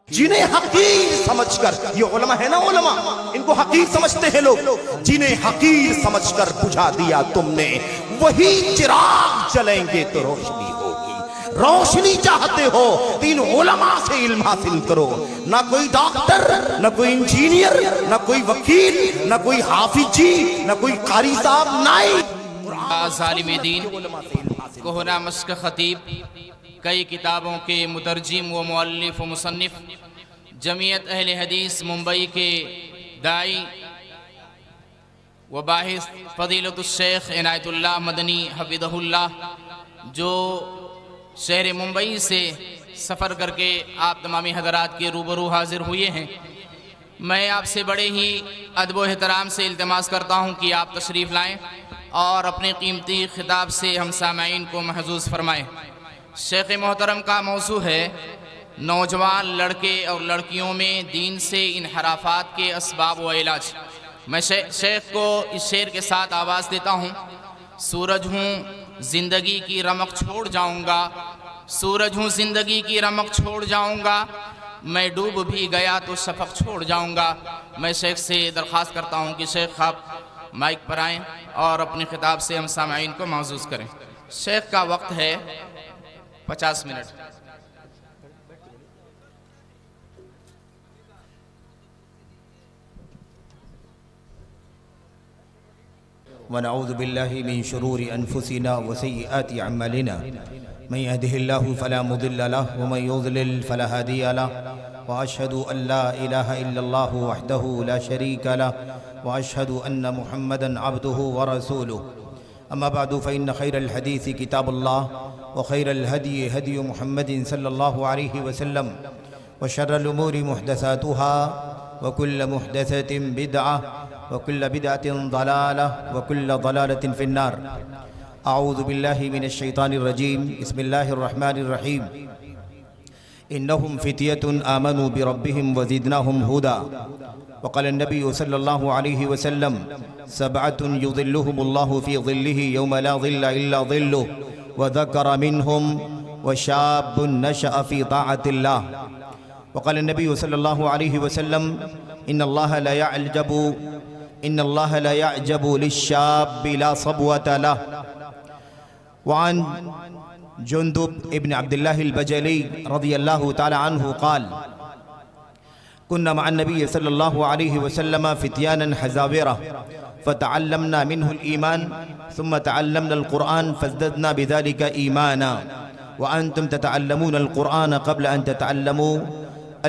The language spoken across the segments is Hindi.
जिन्हें हकीर समझकर, ये उलमा है ना, उलमा इनको हकीर समझते हैं लोग, जिन्हें हकीर समझकर बुझा दिया तुमने, वही चिराग जलेंगे तो रोशनी होगी। रोशनी चाहते हो तो इन उलमा से इल्म हासिल करो। ना कोई डॉक्टर, ना कोई इंजीनियर, ना कोई वकील, ना कोई हाफिज जी, ना कोई कारी साहब, नाई ज़ालिम दीन कोहना मस्क खतीब, कई किताबों के मुतरजिम व मुअल्लिफ व मुसन्निफ, जमीयत अहले हदीस मुंबई के दाई व बाहिस फ़ज़ीलतुश्शेख इनायतुल्लाह मदनी हफ़िज़हुल्लाह, जो शहर मुंबई से सफ़र करके आप तमामी हज़रात के रूबरू हाज़िर हुए हैं। मैं आपसे बड़े ही अदब व एहतराम से इल्तिमास करता हूँ कि आप तशरीफ़ लाएँ और अपने कीमती खिताब से हम सामाईन को महजूज़ फरमाएँ। शेख मोहतरम का मौजू है नौजवान लड़के और लड़कियों में दीन से इनहराफात के असबाब व इलाज। मैं शेख को इस शेर के साथ आवाज़ देता हूँ। सूरज हूँ ज़िंदगी की रमक छोड़ जाऊँगा, सूरज हूँ ज़िंदगी की रमक छोड़ जाऊँगा, मैं डूब भी गया तो शफक छोड़ जाऊँगा। मैं शेख से दरख्वास्त करता हूँ कि शेख आप माइक पर आएँ और अपने खिताब से हम सामाईन को महजूज़ करें। शेख का वक्त है 50 मिनट। वनऊज़ु बिल्लाहि मिन शुरूरि अनफुसिना व सय्यिआति अअमालिना मन यहदिहिल्लाहु फला मुदिल्ल लहु व मन युज़लिल फला हादिय लहु व अशहदु अन ला इलाहा इल्लल्लाहु वहदहु ला शरीका लहु व अशहदु अन्न मुहम्मदन अब्दुहु व रसूलुहु। अम्मा बअदु फ़इन्न खैरल हदीस किताबुल्लाह व खैरल हदी हदी मुहम्मदिन सल्लल्लाहु अलैहि वसल्लम व शर्रल उमूरि मुहदसातुहा व कुल्ल मुहदसतिन बिदअह व कुल्ल बिदअतिन ज़लालह व कुल्ल ज़लालतिन फिन्नार। अऊज़ु बिल्लाहि मिनश शैतानिर रजीम। बिस्मिल्लाहिर रहमानिर रहीम। इन्नहुम फित्यतुन आमनु बिरब्बिहिम व ज़िदनाहुम हुदा व क़ाला नबी सल्लल्लाहु अलैहि वसल्लम सबअतुन युज़िल्लुहुमुल्लाहु फ़ी ज़िल्लिहि यौमा ला ज़िल्ला इल्ला ज़िल्लुहु व ज़करा मिनहुम व शाबुन नशअ फ़ी ताअतिल्लाह व क़ाला नबी सल्लल्लाहु अलैहि वसल्लम इन्नल्लाह ला यअजबु लिश्शाब्बि ला सब्वत लहु। वअन जुंदुब इब्न अब्दुल्लाह अल-बजली रज़ियल्लाहु तआला अन्हु क़ाल कुन्ना मअ नबी सल्लल्लाहु अलैहि वसल्लम फित्यानन हज़ाविरा फ़तअल्लमना मिन्हुल ईमान सुम्मा तअल्लमना अल-क़ुरआन फ़ज़ददना बिज़ालिका ईमाना व अंतुम ततअल्लमूना अल-क़ुरआन क़ब्ल अन ततअल्लमू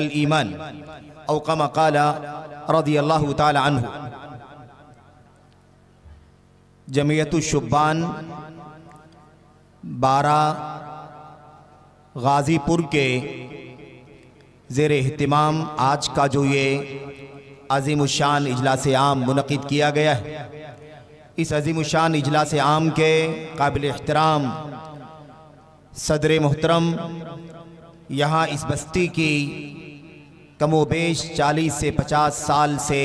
अल-ईमान औ कमा क़ाला रज़ियल्लाहु तआला अन्हु। जमीयतुश्शुब्बान 12 गाज़ीपुर के ज़ेर एहतिमाम आज का जो ये अज़ीमुश्शान इजलास आम मुनक़िद किया गया है, इस अज़ीमुश्शान इजलास आम के काबिल एहतराम सदर मोहतरम यहाँ इस बस्ती की कमोबेश 40 से 50 साल से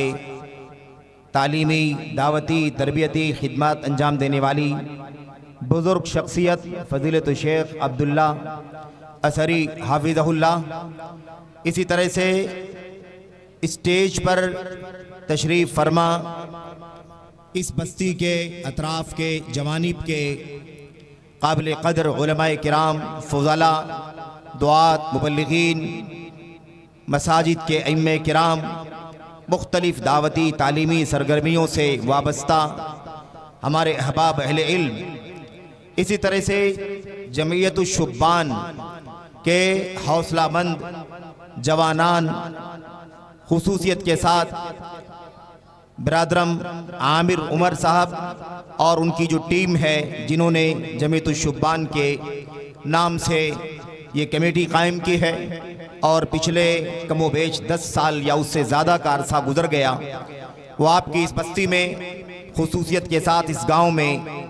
तालीमी दावती तरबियती खिदमत अंजाम देने वाली बुज़ुर्ग शख्सियत फ़ज़ीलतुल शेख अब्दुल्ला असरी हाफ़िज़हुल्लाह, इसी तरह से स्टेज पर तशरीफ़ फरमा इस बस्ती के अतराफ़ के जवानिब के काबिल क़द्र उलमाए किराम, फ़ुज़ला, दुआत, मुबल्लिगीन, मसाजिद के अइम्मे किराम, मुख्तलिफ़ दावती तालीमी सरगर्मियों से वाबस्ता हमारे अहबाब अहले इल्म, इसी तरह से जमीयतुश्शुब्बान के हौसलामंद जवानान, खुसूसियत के साथ बिरादरम आमिर उमर साहब और उनकी जो टीम है, जिन्होंने जमीयतुश्शुब्बान के नाम से ये कमेटी कायम की है और पिछले कमोबेश 10 साल या उससे ज़्यादा का अरसा गुजर गया, वो आपकी इस बस्ती में खुसूसियत के साथ इस गांव में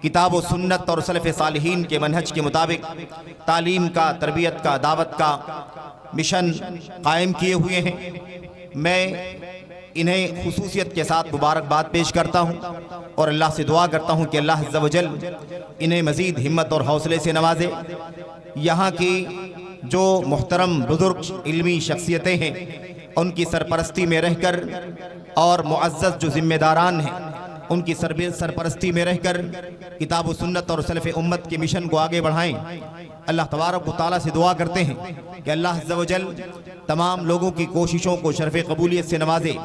किताब व सुन्नत और सलफ़ सालिहीन के मनहज के मुताबिक तालीम का, तरबियत का, दावत का मिशन कायम किए हुए हैं। मैं इन्हें खुसूसियत के साथ मुबारकबाद पेश करता हूँ और अल्लाह से दुआ करता हूँ कि अल्लाह अज़्ज़ व जल इन्हें मज़ीद हिम्मत और हौसले से नवाजे। यहाँ की जो मुहतरम बुजुर्ग इल्मी शख्सियतें हैं, उनकी सरपरस्ती में रहकर और मुअज़्ज़ज़ जो ज़िम्मेदारान हैं, उनकी सरपरस्ती में रहकर किताब व सुन्नत और सलफ़ उम्मत के मिशन को आगे बढ़ाएं। अल्लाह तबारक व तआला से दुआ करते हैं कि अल्लाह अज़्ज़ व जल तमाम लोगों की कोशिशों को शरफ़ कबूलियत से नवाजे।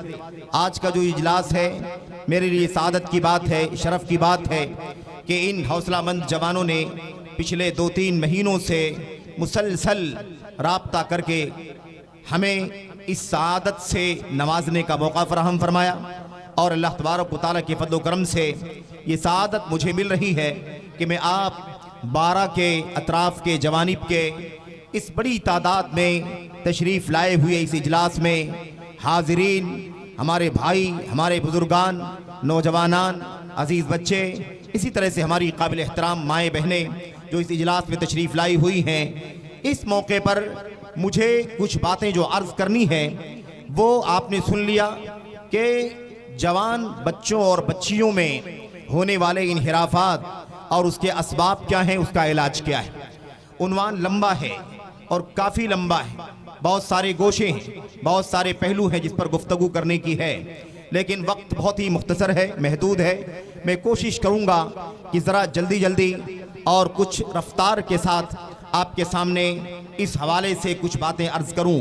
आज का जो इजलास है मेरे लिए सादत की बात है, शरफ़ की बात है कि इन हौसलामंद जवानों ने पिछले 2-3 महीनों से मुसलसल राब्ता करके हमें इस सादत से नवाजने का मौका फराहम फरमाया और अल्लाह तबारक व तआला के फज़्ल व करम से ये सादत मुझे मिल रही है कि मैं आप 12 के अतराफ़ के जवानिब के इस बड़ी तादाद में तशरीफ़ लाए हुए इस इजलास में हाज़रीन, हमारे भाई, हमारे बुजुर्गान, नौजवानान, अजीज़ बच्चे, इसी तरह से हमारी काबिल एहतराम माएँ बहनें जो इस इजलास में तशरीफ़ लाई हुई हैं, इस मौके पर मुझे कुछ बातें जो अर्ज़ करनी है वो आपने सुन लिया कि जवान बच्चों और बच्चियों में होने वाले इन्हिराफात और उसके असबाब क्या हैं, उसका इलाज क्या है। उन्वान लंबा है और काफ़ी लंबा है, बहुत सारे गोशे हैं, बहुत सारे पहलू हैं जिस पर गुफ्तगू करने की है, लेकिन वक्त बहुत ही मुख्तसर है, महदूद है। मैं कोशिश करूँगा कि ज़रा जल्दी जल्दी और कुछ रफ्तार के साथ आपके सामने इस हवाले से कुछ बातें अर्ज़ करूँ।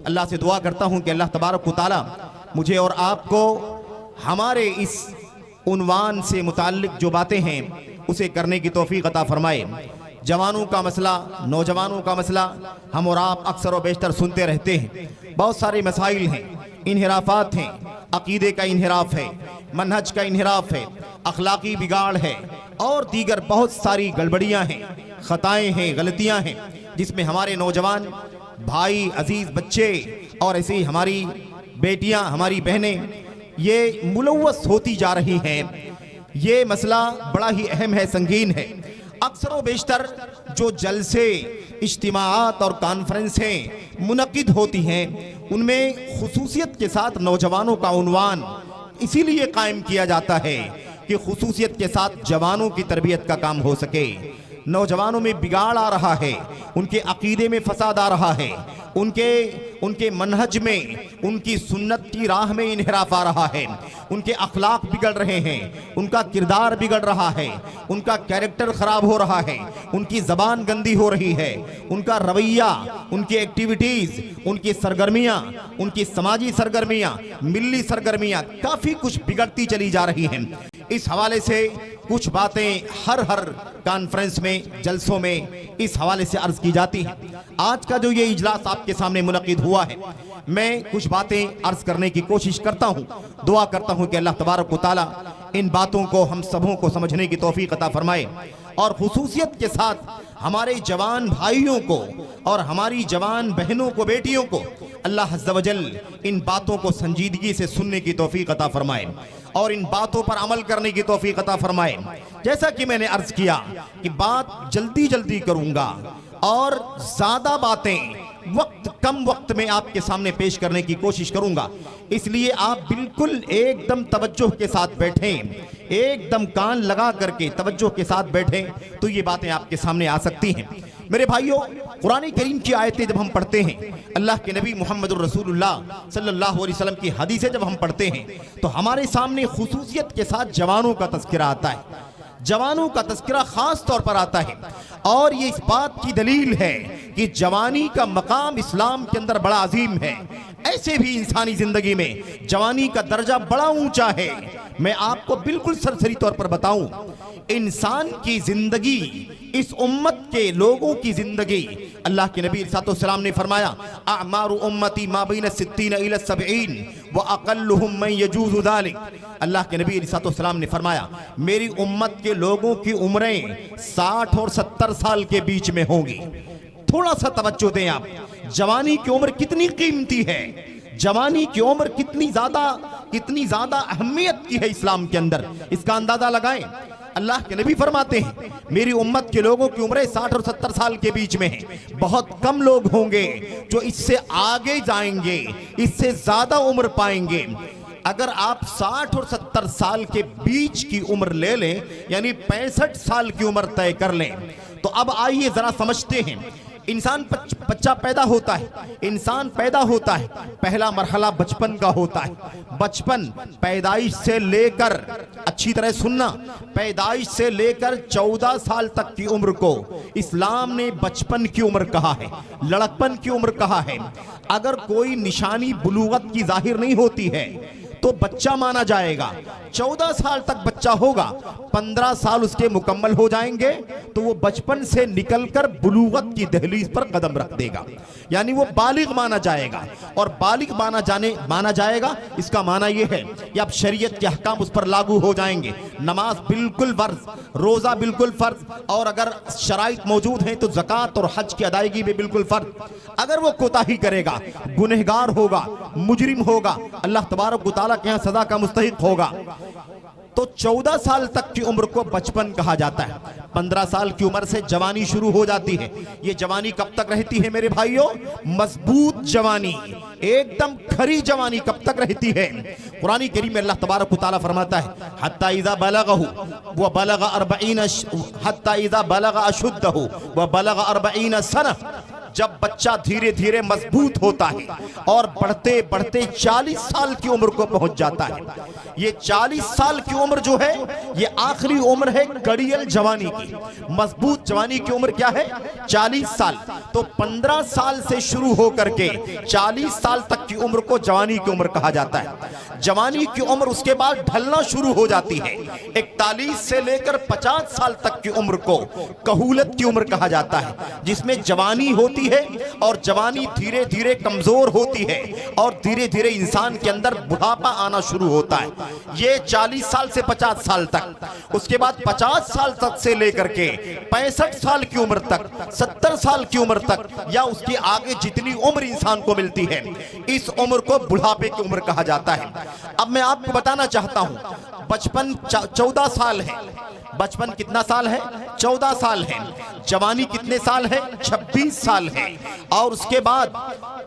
अल्लाह से दुआ करता हूँ कि अल्लाह तबारक व तआला मुझे और आपको हमारे इस उन्वान से मुताल्लिक़ जो बातें हैं उसे करने की तौफ़ीक़ अता फ़रमाए। जवानों का मसला, नौजवानों का मसला हम और आप अक्सर व बेशतर सुनते रहते हैं। बहुत सारे मसाइल हैं, इन्हिराफात हैं, अक़ीदे का इन्हिराफ है, मनहज का इन्हिराफ है, अखलाकी बिगाड़ है और दीगर बहुत सारी गड़बड़ियाँ हैं, ख़ताएँ हैं, गलतियाँ हैं जिसमें हमारे नौजवान भाई, अजीज़ बच्चे और ऐसे ही हमारी बेटियाँ, हमारी बहनें ये मुलव्वस होती जा रही हैं। ये मसला बड़ा ही अहम है, संगीन है। अक्सर व बेशतर जो जलसे, इज्तिमाआत और कॉन्फ्रेंसें मुनक़िद होती हैं उनमें खुसूसियत के साथ नौजवानों का उन्वान इसीलिए कायम किया जाता है कि खुसूसियत के साथ जवानों की तरबियत का काम हो सके। नौजवानों में बिगाड़ आ रहा है, उनके अकीदे में फसाद आ रहा है, उनके मनहज में, उनकी सुन्नत की राह में इन्हिराफ आ रहा है, उनके अखलाक बिगड़ रहे हैं, उनका किरदार बिगड़ रहा है, उनका कैरेक्टर ख़राब हो रहा है, उनकी ज़बान गंदी हो रही है, उनका रवैया, उनकी एक्टिविटीज़, उनकी सरगर्मियाँ, उनकी समाजी सरगर्मियाँ, मिल्ली सरगर्मियाँ काफ़ी कुछ बिगड़ती चली जा रही हैं। इस हवाले से कुछ बातें हर कॉन्फ्रेंस में, जलसों में इस हवाले से अर्ज़ की जाती हैं। आज का जो ये इजलास आपके सामने मुनक़िद हुआ है, मैं कुछ बातें अर्ज़ करने की कोशिश करता हूँ। दुआ करता हूँ कि अल्लाह तबारक व तआला इन बातों को हम सबों को समझने की तौफ़ीक़ अता फ़रमाए और खुसूसियत के साथ हमारे जवान भाइयों को और हमारी जवान बहनों को, बेटियों को अल्लाह अज़्ज़ व जल इन बातों को संजीदगी से सुनने की तौफ़ीक़ अता फ़रमाए और इन बातों पर अमल करने की तौफ़ीक़ अता फ़रमाए। जैसा कि मैंने अर्ज़ किया कि बात जल्दी जल्दी करूँगा और ज़्यादा बातें कम वक्त में आपके सामने पेश करने की कोशिश करूँगा, इसलिए आप बिल्कुल एकदम तवज्जो के साथ बैठें, एकदम कान लगा करके तवज्जो के साथ बैठें तो ये बातें आपके सामने आ सकती हैं। मेरे भाइयों, कुरान करीम की आयतें जब हम पढ़ते हैं, अल्लाह के नबी मुहम्मदुर रसूलुल्लाह सल्लल्लाहु अलैहि वसल्लम की हदीसें जब हम पढ़ते हैं तो हमारे सामने खुसूसियत के साथ जवानों का तज़किरा आता है, जवानों का तज़किरा ख़ास तौर पर आता है और ये इस बात की दलील है कि जवानी का मकाम इस्लाम के अंदर बड़ा अजीम है। ऐसे भी इंसानी ज़िंदगी में जवानी का दर्जा बड़ा ऊंचा है। मैं आपको बिल्कुल सरसरी तौर पर बताऊं, इंसान की ज़िंदगी, इस उम्मत के लोगों की ज़िंदगी, अल्लाह के नबी सल्लल्लाहु ने फरमाया अमारु उम्मती मा बैन 60 इला 70 व अक़ल्लुहुम मन यजूज़ु ज़ालिक। अल्लाह के नबी सल्लल्लाहु ने फरमाया मेरी उम्मत के लोगों की उम्रें 60 और 70 साल के बीच में होंगी। थोड़ा सा तवज्जो दें आप, जवानी की उम्र कितनी कीमती है, जवानी की उम्र कितनी ज्यादा अहमियत की है इस्लाम के अंदर, इसका अंदाजा लगाएं। अल्लाह के नबी फरमाते हैं मेरी उम्मत के लोगों की उम्रें 60 और 70 साल के बीच में है। बहुत कम लोग होंगे जो इससे आगे जाएंगे, इससे ज्यादा उम्र पाएंगे। अगर आप 60 और 70 साल के बीच की उम्र ले लें, यानी 65 साल की उम्र तय कर लें, तो अब आइए जरा समझते हैं इंसान बच्चा पैदा होता है, इंसान पैदा होता है, पहला मरहला बचपन का होता है। बचपन पैदाइश से लेकर, अच्छी तरह सुनना, पैदाइश से लेकर 14 साल तक की उम्र को इस्लाम ने बचपन की उम्र कहा है, लड़कपन की उम्र कहा है। अगर कोई निशानी बुलूगत की जाहिर नहीं होती है तो बच्चा माना जाएगा। 14 साल तक बच्चा होगा, 15 साल उसके मुकम्मल हो जाएंगे तो वो बचपन से निकलकर बुलूगत की दहलीज पर कदम रख देगा, यानी वो बालिग माना जाएगा। और बालिग माना जाएगा, इसका माना ये है कि अब शरीयत के अहकाम उस पर लागू हो जाएंगे। नमाज बिल्कुल फर्ज, रोजा बिल्कुल फर्ज, और अगर शराइत मौजूद हैं तो ज़कात और हज की अदायगी भी बिल्कुल फर्ज। अगर वो कोताही करेगा, गुनहगार होगा, मुजरिम होगा, अल्लाह तबारक व तआला के यहाँ सजा का मुस्तहिक होगा। तो 14 साल तक की उम्र को बचपन कहा जाता है। 15 साल की उम्र से जवानी शुरू हो जाती है। ये जवानी कब तक रहती है मेरे भाइयों? मजबूत जवानी, एकदम खरी जवानी कब तक रहती है? कुरान करीम में अल्लाह तबारक व तआला फरमाता है हत्ता इज़ा बलगहु व बलग 40 हत्ता इज़ा बलग अशुद्धहु व बलग 40 सना। जब बच्चा धीरे धीरे मजबूत होता है और बढ़ते बढ़ते 40 साल की उम्र को पहुंच जाता है। ये 40 साल की उम्र जो है ये आखिरी उम्र है कड़ियल जवानी की। मजबूत जवानी की उम्र क्या है? 40 साल। तो 15 साल से शुरू होकर के 40 साल तक की उम्र को जवानी की उम्र कहा जाता है। जवानी की उम्र उसके बाद ढलना शुरू हो जाती है। 41 से लेकर 50 साल तक की उम्र को कहूलत की उम्र कहा जाता है, जिसमें जवानी होती है और जवानी धीरे धीरे कमजोर होती है और धीरे धीरे इंसान के अंदर बुढ़ापा आना शुरू होता है। ये 40 साल से 50 साल तक। उसके बाद 50 साल तक से लेकर के 65 साल की उम्र तक, 70 साल की उम्र तक, या उसके आगे जितनी उम्र इंसान को मिलती है, इस उम्र को बुढ़ापे की उम्र कहा जाता है। अब मैं आपको बताना चाहता हूं, बचपन 14 साल है। बचपन कितना साल है? 14 साल है। जवानी कितने साल है? 26 साल है। और उसके बाद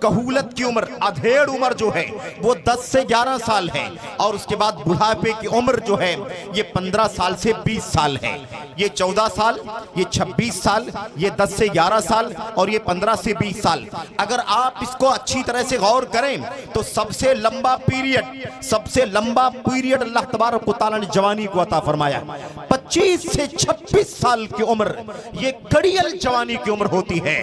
कहूलत की उम्र, अधेड़ उम्र जो है वो 10 से 11 साल है। और उसके बाद बुढ़ापे की उम्र जो है ये 15 साल से 20 साल है। ये 14 साल, ये 26 साल, ये 10 से 11 साल और ये 15 से 20 साल। अगर आप इसको अच्छी तरह से गौर करें तो सबसे लंबा पीरियड अल्लाह तबारक व तआला ने जवानी को अता फरमाया। 25 से 26 साल की उम्र ये कड़ियल जवानी की उम्र होती है।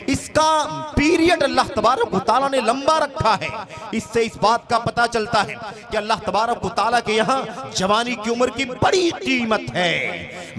इसका पीरियड अल्लाह तबारक व तआला ने लंबा रखा है। इससे इस बात का पता चलता है कि अल्लाह तबारक व तआला के यहाँ जवानी की उम्र की बड़ी कीमत है।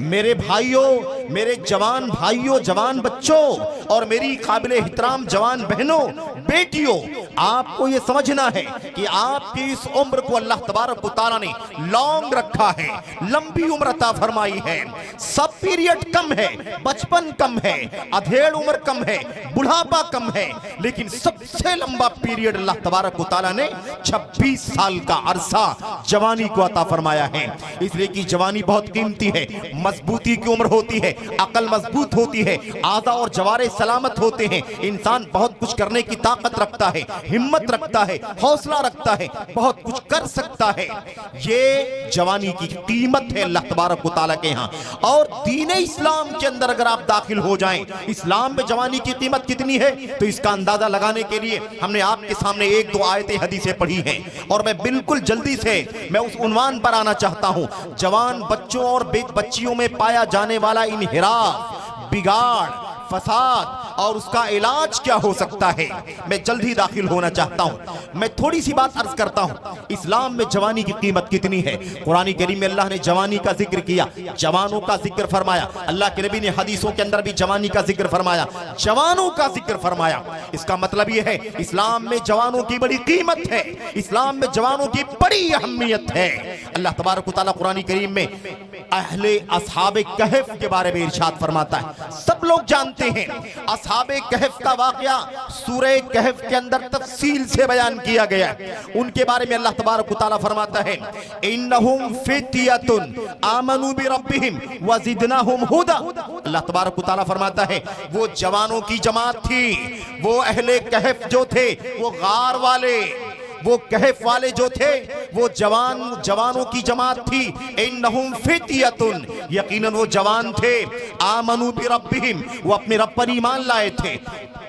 मेरे भाइयों, मेरे जवान भाइयों, जवान बच्चों और मेरी काबिले एहतराम जवान बहनों, बेटियों, आपको यह समझना है कि आपकी इस उम्र को अल्लाह तबारक व तआला ने लॉन्ग रखा है, लंबी उम्र अता फरमाई है। सब पीरियड कम है, बचपन कम है, अधेड़ उम्र कम है, बुढ़ापा कम है, लेकिन सबसे लंबा पीरियड अल्लाह तबारक व तआला ने 26 साल का अरसा जवानी को अता फरमाया है। इसलिए कि जवानी बहुत कीमती है। मजबूती की उम्र होती है, अकल मजबूत होती है, आदा और जवारे सलामत होते हैं, इंसान बहुत कुछ करने की ताकत रखता है, हिम्मत रखता है, हौसला रखता है, बहुत कुछ कर सकता है। ये जवानी की कीमत है अल्लाह तबारक व तआला के यहाँ। और दीन इस्लाम के अंदर अगर आप दाखिल हो जाएं, इस्लाम में जवानी की कीमत कितनी है तो इसका अंदाजा लगाने के लिए हमने आपके सामने 1-2 आयतें हदीसें पढ़ी हैं। और मैं बिल्कुल जल्दी से मैं उस उन्वान पर आना चाहता हूं, जवान बच्चों और बच्चियों में पाया जाने वाला इन्हिराफ, बिगाड़, फसाद और उसका इलाज क्या हो सकता है। मैं जल्दी दाखिल होना चाहता हूं। मैं थोड़ी सी बात अर्ज करता हूं, इस्लाम में जवानी की कीमत कितनी है। कुरान करीम में अल्लाह ने जवानी का जिक्र किया, जवानों का जिक्र फरमाया। अल्लाह के नबी ने हदीसों के अंदर भी जवानी का जिक्र फरमाया, जवानों का जिक्र फरमाया। इसका मतलब यह है इस्लाम में जवानों की बड़ी कीमत है, इस्लाम में जवानों की बड़ी अहमियत है। अल्लाह तबारक व तआला कुरान करीम में अहले असहाबे कहफ के बारे में इरशाद फरमाता है। सब लोग जानते हैं असहाबे कहफ का वाकया सूरह कहफ के अंदर तफसील से बयान किया गया है। उनके बारे में अल्लाह तबारक व तआला फरमाता है इन्नहुम फित्यतुन आमनू बिरब्बिहिम व ज़िदनाहुम हुदा। अल्लाह तबारक व तआला फरमाता है वो जवानों की जमात थी, वो अहले कहफ जो थे, वो गार वाले वो कहफ वाले जो थे वो जवानों की जमात थी। इन्नहुम फित्यतुन, यकीनन वो जवान थे। आमनू बिरब्बिहिम, वो अपने रब पर ईमान लाए थे।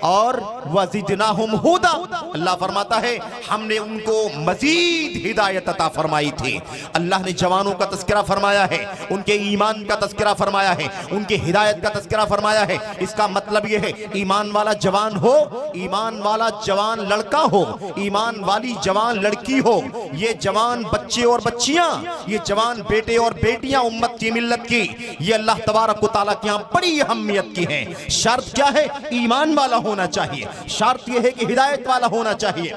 और वज़िदनाहुम हुदा, अल्लाह फरमाता है हमने उनको मजीद हिदायत अता फरमाई थी। अल्लाह ने जवानों का तज़किरा फरमाया है, उनके ईमान का तज़किरा फरमाया है, उनके हिदायत का तज़किरा फरमाया है। इसका मतलब यह है ईमान वाला जवान हो, ईमान वाला जवान लड़का हो, ईमान वाली जवान लड़की हो, ये जवान बच्चे और बच्चियां, ये जवान बेटे और बेटियां उम्मत की मिल्लत की, ये अल्लाह तबारक व तआला के यहाँ बड़ी अहमियत की है। शर्त क्या है? ईमान वाला होना चाहिए। शर्त यह है कि हिदायत वाला होना चाहिए।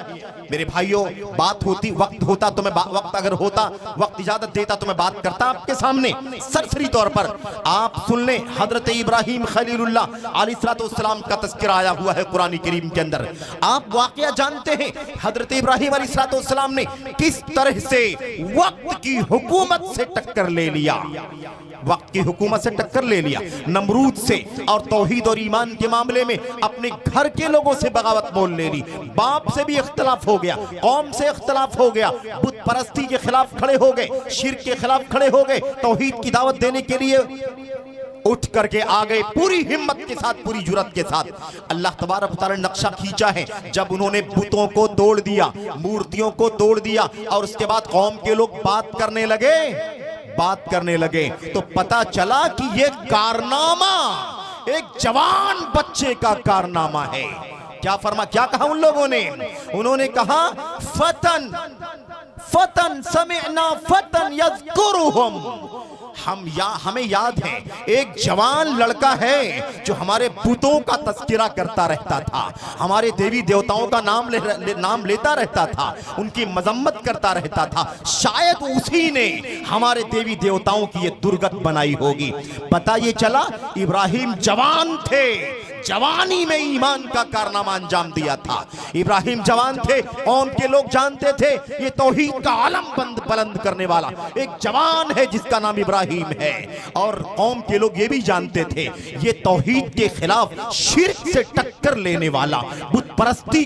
मेरे भाइयों, बात होती, वक्त होता तो मैं वक्त अगर होता, वक्त इजाजत देता तो मैं बात करता आपके सामने सरसरी तौर पर। आप सुन लें, हजरत इब्राहिम खलीलुल्लाह अलैहिस्सलाम का तज़किरा आया हुआ है कुरान करीम के अंदर। आप वाकया जानते हैं हजरत इब्राहिम अलैहिस्सलाम ने किस तरह से वक्त की हुकूमत से टक्कर ले लिया, वक्त की हुकूमत से टक्कर ले लिया, नमरूद से, और तौहीद और ईमान के मामले में अपने घर के लोगों से बगावत बोल ले ली। बाप से भी इख्तलाफ हो गया, कौम से इख्तलाफ हो गया, बुत परस्ती के खिलाफ खड़े हो गए, शिर्क के खिलाफ खड़े हो गए, तौहीद की दावत देने के लिए उठ करके आ गए पूरी हिम्मत के साथ, पूरी जुरत के साथ। अल्लाह तबारक व तआला ने नक्शा खींचा है, जब उन्होंने बुतों को तोड़ दिया, मूर्तियों को तोड़ दिया, और उसके बाद कौम के लोग बात करने लगे, तो पता चला कि ये कारनामा एक जवान बच्चे का कारनामा है। क्या कहा उन लोगों ने? उन्होंने कहा फतन समिअना फतन यज़कुरुहुम, हमें याद है एक जवान लड़का है जो हमारे बुतों का तज़किरा करता रहता था, हमारे देवी देवताओं का नाम लेता रहता था, उनकी मजम्मत करता रहता था। शायद उसी ने हमारे देवी देवताओं की ये दुर्गत बनाई होगी। पता ये चला इब्राहिम जवान थे, जवानी में ईमान का कारनामा अंजाम दिया था। इब्राहिम जवान थे, कौम के लोग जानते थे ये तौहीद का आलम बुलंद करने वाला एक जवान है जिसका नाम इब्राहिम है, और कौम के लोग ये भी जानते थे ये तौहीद के खिलाफ शिर्क से टक्कर लेने वाला, बुत परस्ती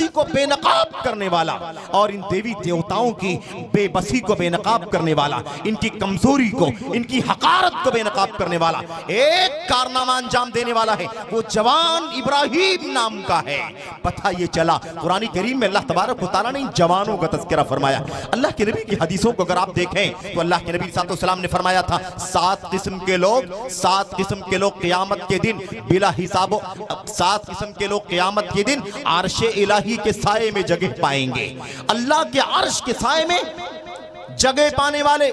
को बेनकाब करने वाला, और इन देवी देवताओं की बेबसी को बेनकाब करने वाला, इनकी कमजोरी को, इनकी हकारत को बेनकाब करने वाला एक कारनामा अंजाम देने वाला है। वो जवान इब्राहिम नाम का है। पता ये चला कुरान करीम में अल्लाह तबारक व तआला ने इन जवानों का तज़किरा फरमाया। अल्लाह के नबी की हदीसों को अगर आप देखें तो अल्लाह के नबी सल्लल्लाहु ने फरमाया था 7 किस्म के लोग क़यामत के दिन बिला हिसाब, 7 किस्म के लोग क़यामत के दिन अर्श इलाही के साए में जगह पाएंगे। अल्लाह के अर्श के साए में जगह पाने वाले,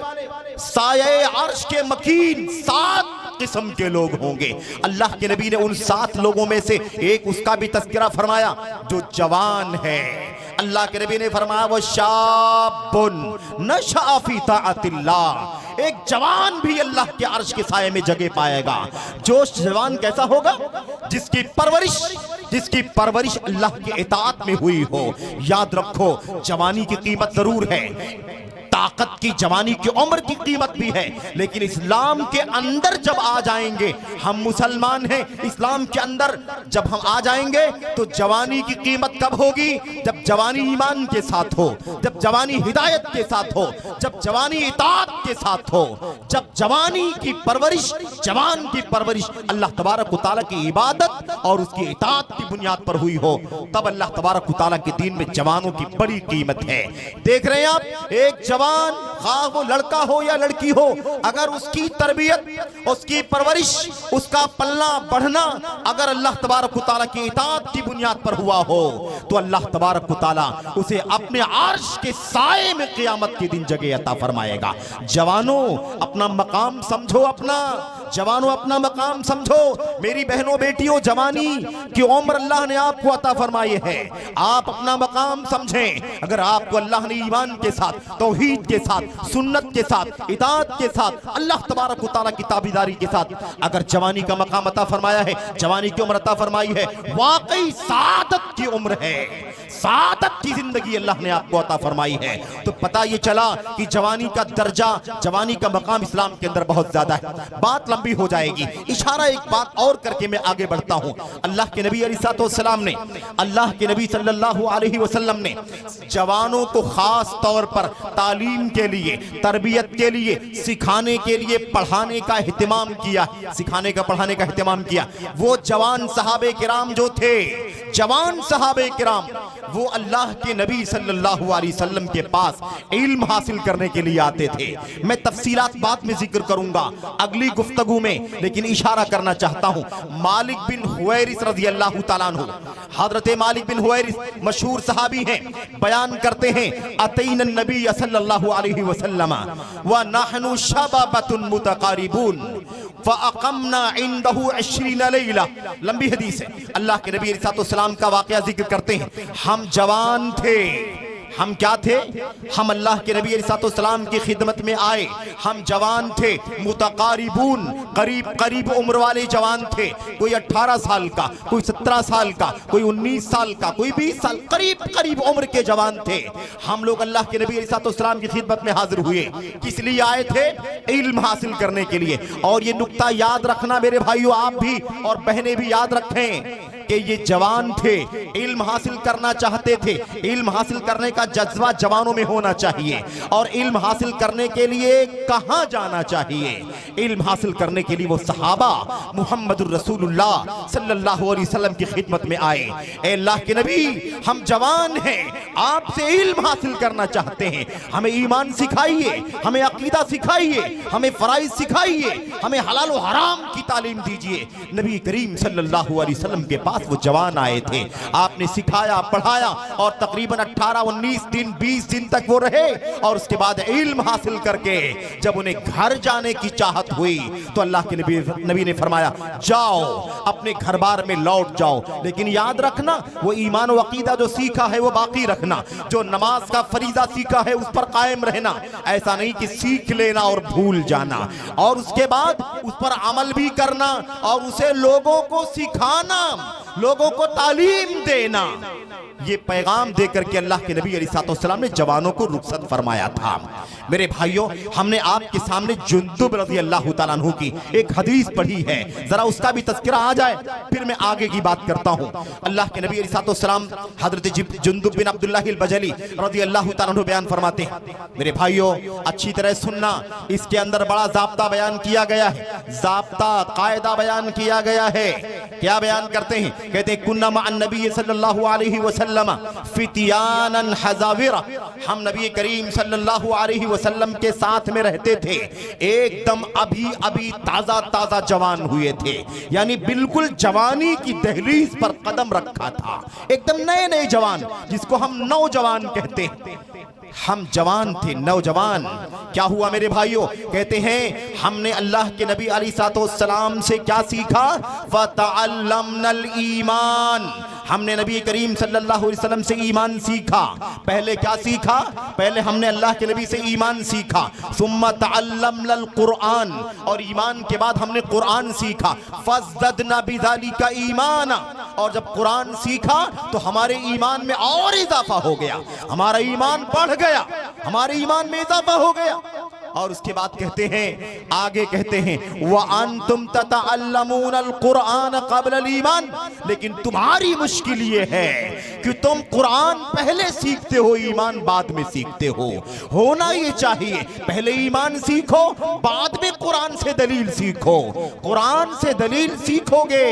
साये अर्श के मकीन 7 किस्म के लोग होंगे। अल्लाह के नबी ने उन 7 लोगों में से एक उसका भी तज़किरा फरमाया जो जवान है। अल्लाह के नबी ने फरमाया वो शाबुन नशअ फी ताअतिल्लाह, एक जवान भी अल्लाह के अर्श के साये में जगह पाएगा। जो जवान कैसा होगा? जिसकी परवरिश अल्लाह के इताअत में हुई हो। याद रखो जवानी की कीमत जरूर है, ताकत की, जवानी की उम्र की कीमत भी है, लेकिन इस्लाम के अंदर जब आ जाएंगे, हम मुसलमान हैं, इस्लाम के अंदर जब हम आ जाएंगे तो जवानी की कीमत कब होगी? जब जवानी ईमान के साथ हो, जब जवानी हिदायत के साथ हो, जब जवानी इताअत के साथ हो, जब जवानी की परवरिश, जवान की परवरिश अल्लाह तबारक व तआला की इबादत और उसकी इताअत की बुनियाद पर हुई हो, तब अल्लाह तबारक व तआला के दीन में जवानों की बड़ी कीमत है। देख रहे हैं आप, एक जवान हाँ वो लड़का हो या लड़की हो, अगर उसकी तरबियत, उसकी परवरिश, उसका पलना बढ़ना अगर अल्लाह तबारक व तआला की इताअत की बुनियाद पर हुआ हो तो अल्लाह तबारक व तआला उसे अपने अर्श के साए में क़यामत के दिन जगह अता फरमाएगा। जवानों अपना मकाम समझो, अपना मकाम समझो। मेरी बहनों बेटियों, जवानी की उम्र अल्लाह ने आपको अता फरमाई है, आप अपना मकाम समझें। अगर आपको अल्लाह ने ईमान के साथ, तौहीद के साथ, सुन्नत के साथ, इताअत के साथ, अल्लाह तबारक व तआला की ताबीदारी के साथ अगर जवानी का मकाम अता फरमाया है, जवानी की उम्र अता फरमाई है, वाकई सादत की उम्र है, सादत की जिंदगी अल्लाह ने आपको अता फरमाई है। तो पता ये चला कि जवानी का दर्जा, जवानी का मकाम इस्लाम के अंदर बहुत ज्यादा है। बात लंबी हो जाएगी, इशारा एक बात और करके मैं आगे बढ़ता हूं। अल्लाह के नबी अलैहिस्सलाम ने, अल्लाह के नबी सल्लल्लाहु अलैहि वसल्लम ने जवानों को खास तौर पर तालीम के लिए, तरबियत के लिए, सिखाने के लिए, पढ़ाने का एहतिमाम किया, सिखाने का, पढ़ाने का एहतिमाम किया। वो जवान सहाबे किराम जो थे, जवान सहाबे किराम, वो अल्लाह के नबी सल्लल्लाहु अलैहि वसल्लम के पास इल्म हासिल करने के लिए आते थे। मैं तफसीलात बाद में जिक्र करूंगा अगली गुफ्तगू में, लेकिन इशारा करना चाहता हूं। मालिक बिन हुवैरिस रज़ी अल्लाह ताला अन्हु, हजरत मालिक बिन हुवैरिस मशहूर सहाबी हैं, बयान करते हैं अतैना नबी सल्लल्लाहु अलैहि वसल्लम व नहनु शबाबतुन मुतकारिबून फ़अक़मना इंदहु 20 लैला। लंबी हदीस है। अल्लाह के नबी अलैहिस्सलाम का वाक़या जिक्र करते हैं। हम जवान थे, हम क्या थे? हम अल्लाह के नबी अलैहिस्सलाम की खिदमत में आए, हम जवान थे, मुतकारिबून, करीब करीब उम्र वाले जवान थे। कोई 18 साल का, कोई 17 साल का, कोई 19 साल का, कोई 20 साल, करीब करीब उम्र के जवान थे। हम लोग अल्लाह के नबी अलैहिस्सलाम की खिदमत में हाजिर हुए। किस लिए आए थे? इल्म हासिल करने के लिए। और ये नुक्ता याद रखना मेरे भाइयों, आप भी और बहनें भी याद रखें कि ये जवान थे, इल्म हासिल करना चाहते थे। इल्म हासिल करने का जज्बा जवानों में होना चाहिए। और इल्म हासिल करने के लिए कहां जाना चाहिए? इल्म हासिल करने के लिए वो सहाबा मुहम्मदुर रसूलुल्लाह सल्लल्लाहु अलैहि वसल्लम की खिदमत में आए। ए अल्लाह के नबी, हम जवान हैं, आपसे इल्म हासिल करना चाहते हैं, हमें ईमान सिखाइए, हमें अकीदा सिखाइए, हमें फराइज सिखाइए, हमें हलाल और हराम की तालीम दीजिए। नबी करीम सल्लल्लाहु अलैहि वसल्लम के पास वो जवान आए थे। आपने सिखाया, पढ़ाया और तकरीबन 18-19 दिन, 20 दिन तक वो रहे। और उसके बाद इल्म हासिल करके जब उन्हें घर जाने की चाहत हुई तो अल्लाह के नबी ने फरमाया, जाओ अपने घर बार में लौट जाओ, लेकिन याद रखना वो ईमान व अकीदा जो सीखा है वो बाकी रखना, जो नमाज का फरीजा सीखा है उस पर कायम रहना। ऐसा नहीं कि सीख लेना और भूल जाना, और उसके बाद उस पर अमल भी करना और उसे लोगों को सिखाना, लोगों को तालीम देना। ये पैगाम देकर के अल्लाह के नबी अलैहिस्सलाम ने जवानों को रुखसत फरमाया था। मेरे भाइयों, हमने आपके सामने जुंदुब रज़ी अल्लाह ताला अन्हु की एक हदीस पढ़ी है, जरा उसका भी तज़किरा आ जाए, फिर मैं आगे की बात करता हूं। अल्लाह के नबी अलैहिस्सलाम हजरत जुंदुब बिन अब्दुल्लाह अल-बजली रज़ी अल्लाह ताला अन्हु बयान फरमाते हैं। मेरे भाइयों, अच्छी तरह सुनना, इसके अंदर बड़ा ज़ाब्ता बयान किया गया है, ज़ाब्ता कायदा बयान किया गया है। क्या बयान करते हैं? कहते हैं कुन्ना मअन नबी सल्लल्लाहु अलैहि वसल्लम फितियानन हज़ाविरा, हम नबी करीम सल्लल्लाहु अलैहि वसल्लम के साथ में रहते थे, एकदम अभी अभी ताजा ताजा जवान हुए थे, यानी बिल्कुल जवानी की दहलीज पर कदम रखा था, एकदम नए नए जवान, जिसको हम नौजवान कहते हैं। हम जवान थे, नौजवान। क्या हुआ मेरे भाइयों? कहते हैं हमने अल्लाह के नबी अलैहिस्सलाम से क्या सीखा? फ़तअल्लमनल ईमान, हमने नबी करीम सल्लल्लाहु अलैहि वसल्लम से ईमान सीखा। पहले क्या सीखा? पहले हमने अल्लाह के नबी से ईमान सीखा। सुम्मा तअल्लमनल कुरआन, और ईमान के बाद हमने कुरआन सीखा। फज़दना बिज़ालिका ईमाना, और जब कुरान सीखा तो हमारे ईमान में और इजाफा हो गया, हमारा ईमान बढ़ गया, हमारे ईमान में इजाफा हो गया। और उसके बाद कहते हैं, आगे कहते हैं व अंतुम ततअल्लमूनल कुरआन क़ब्लल ईमान, लेकिन तुम्हारी मुश्किल ये है कि तुम कुरान पहले सीखते हो, ईमान बाद में सीखते हो। होना ये चाहिए, पहले ईमान सीखो, बाद में कुरान से दलील सीखो। कुरान से दलील सीखोगे,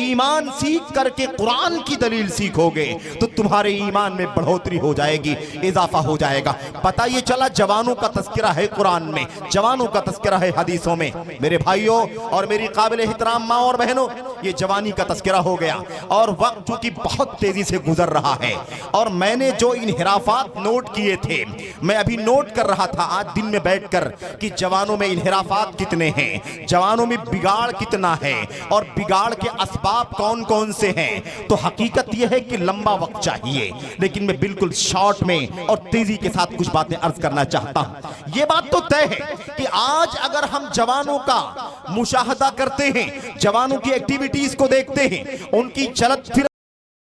ईमान सीख करके कुरान की दलील सीखोगे तो तुम्हारे ईमान में बढ़ोतरी हो जाएगी, इजाफा हो जाएगा। पता ये चला जवानों का तज़किरा है कुरान में, जवानों का तज़किरा है हदीसों में। मेरे भाइयों और मेरी काबिल एहतराम माँ और बहनों, ये जवानी का तज़किरा हो गया और वक्त चूंकि बहुत तेजी से गुजर रहा है, और मैंने जो इन्हिराफात नोट किए थे, मैं अभी नोट कर रहा था आज दिन में बैठकर कि जवानों में इन्हिराफात कितने हैं, जवानों में बिगाड़ कितना है और बिगाड़ के असबाब कौन कौन से हैं। तो हकीकत यह है कि लंबा वक्त चाहिए, लेकिन मैं बिल्कुल शॉर्ट में और तेजी के साथ कुछ बातें अर्ज करना चाहता हूं। यह बात तो तय है कि आज अगर हम जवानों का मुशाहदा करते हैं, जवानों की एक्टिविटीज को देखते हैं, उनकी चलत फिरत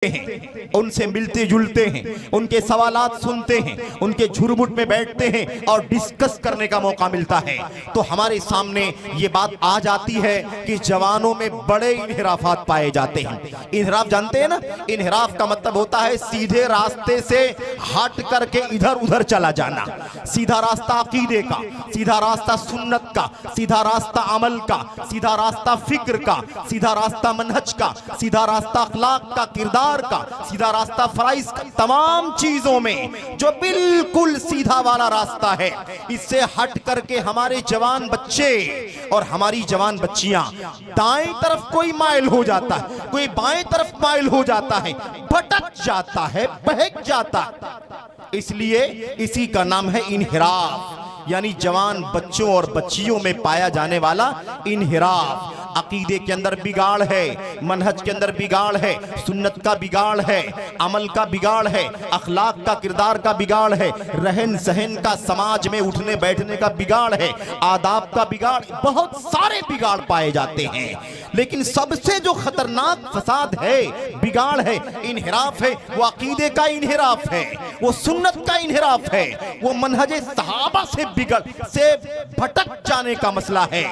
हैं, उनसे मिलते जुलते हैं, उनके सवालात सुनते हैं, उनके झुरमुट में बैठते हैं और डिस्कस करने का मौका मिलता है, तो हमारे सामने ये बात आ जाती है कि जवानों में बड़े इन्हिराफात पाए जाते हैं। इन्हिराफ जानते हैं ना? इन्हिराफ का मतलब होता है सीधे रास्ते से हट करके इधर उधर चला जाना। सीधा रास्ता अकीदे का, सीधा रास्ता सुन्नत का, सीधा रास्ता अमल का, सीधा रास्ता फिक्र का, सीधा रास्ता मनहज का, सीधा रास्ता अखलाक का, किरदार का, सीधा रास्ता फराइज का। तमाम चीजों में जो बिल्कुल सीधा वाला रास्ता है, इससे हट करके हमारे जवान बच्चे और हमारी जवान बच्चियां दाएं तरफ कोई माइल हो जाता है, कोई बाएं तरफ माइल हो जाता है, भटक जाता है, बहक जाता है। इसलिए इसी का नाम है इन्हिराफ, यानी जवान बच्चों और बच्चियों में पाया जाने वाला इन्हिराफ। अकीदे के अंदर बिगाड़ है, मनहज के अंदर बिगाड़ है, सुन्नत का बिगाड़ है, अमल का बिगाड़ है, अखलाक का, किरदार का बिगाड़ है, रहन सहन का, समाज में उठने बैठने का बिगाड़ है, आदाब का बिगाड़, बहुत सारे बिगाड़ पाए जाते हैं। लेकिन सबसे जो खतरनाक फसाद है, बिगाड़ है, इन्हिराफ है, वो अकीदे का इन्हिराफ है, वो सुन्नत का इन्हिराफ है, वो मनहज सहाबा से बिगड़ से भटक जाने का मसला है।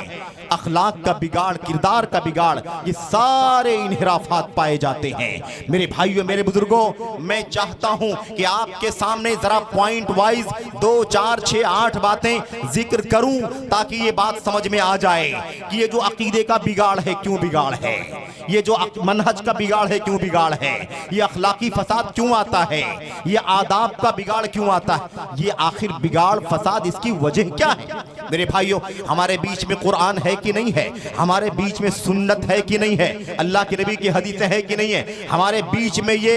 अखलाक का बिगाड़, किरदार का बिगाड़, ये सारे इन्हिराफात पाए जाते हैं। मेरे भाइयों, मेरे बुजुर्गों, मैं चाहता हूं कि आपके सामने जरा पॉइंट वाइज 2, 4, 6, 8 बातें जिक्र करूं, ताकि ये बात समझ में आ जाए कि ये जो अकीदे का बिगाड़ है क्यों बिगाड़ है, ये जो मनहज का बिगाड़ है क्यों बिगाड़ है, ये अखलाकी फसाद क्यों आता है, ये आदाब का बिगाड़ क्यों आता है, ये आखिर बिगाड़ फसाद इसकी वजह क्या है। मेरे भाइयों, हमारे बीच में कुरान है कि नहीं है, हमारे बीच में सुन्नत है कि नहीं है, अल्लाह के नबी की हदीसें है कि नहीं है, हमारे बीच में ये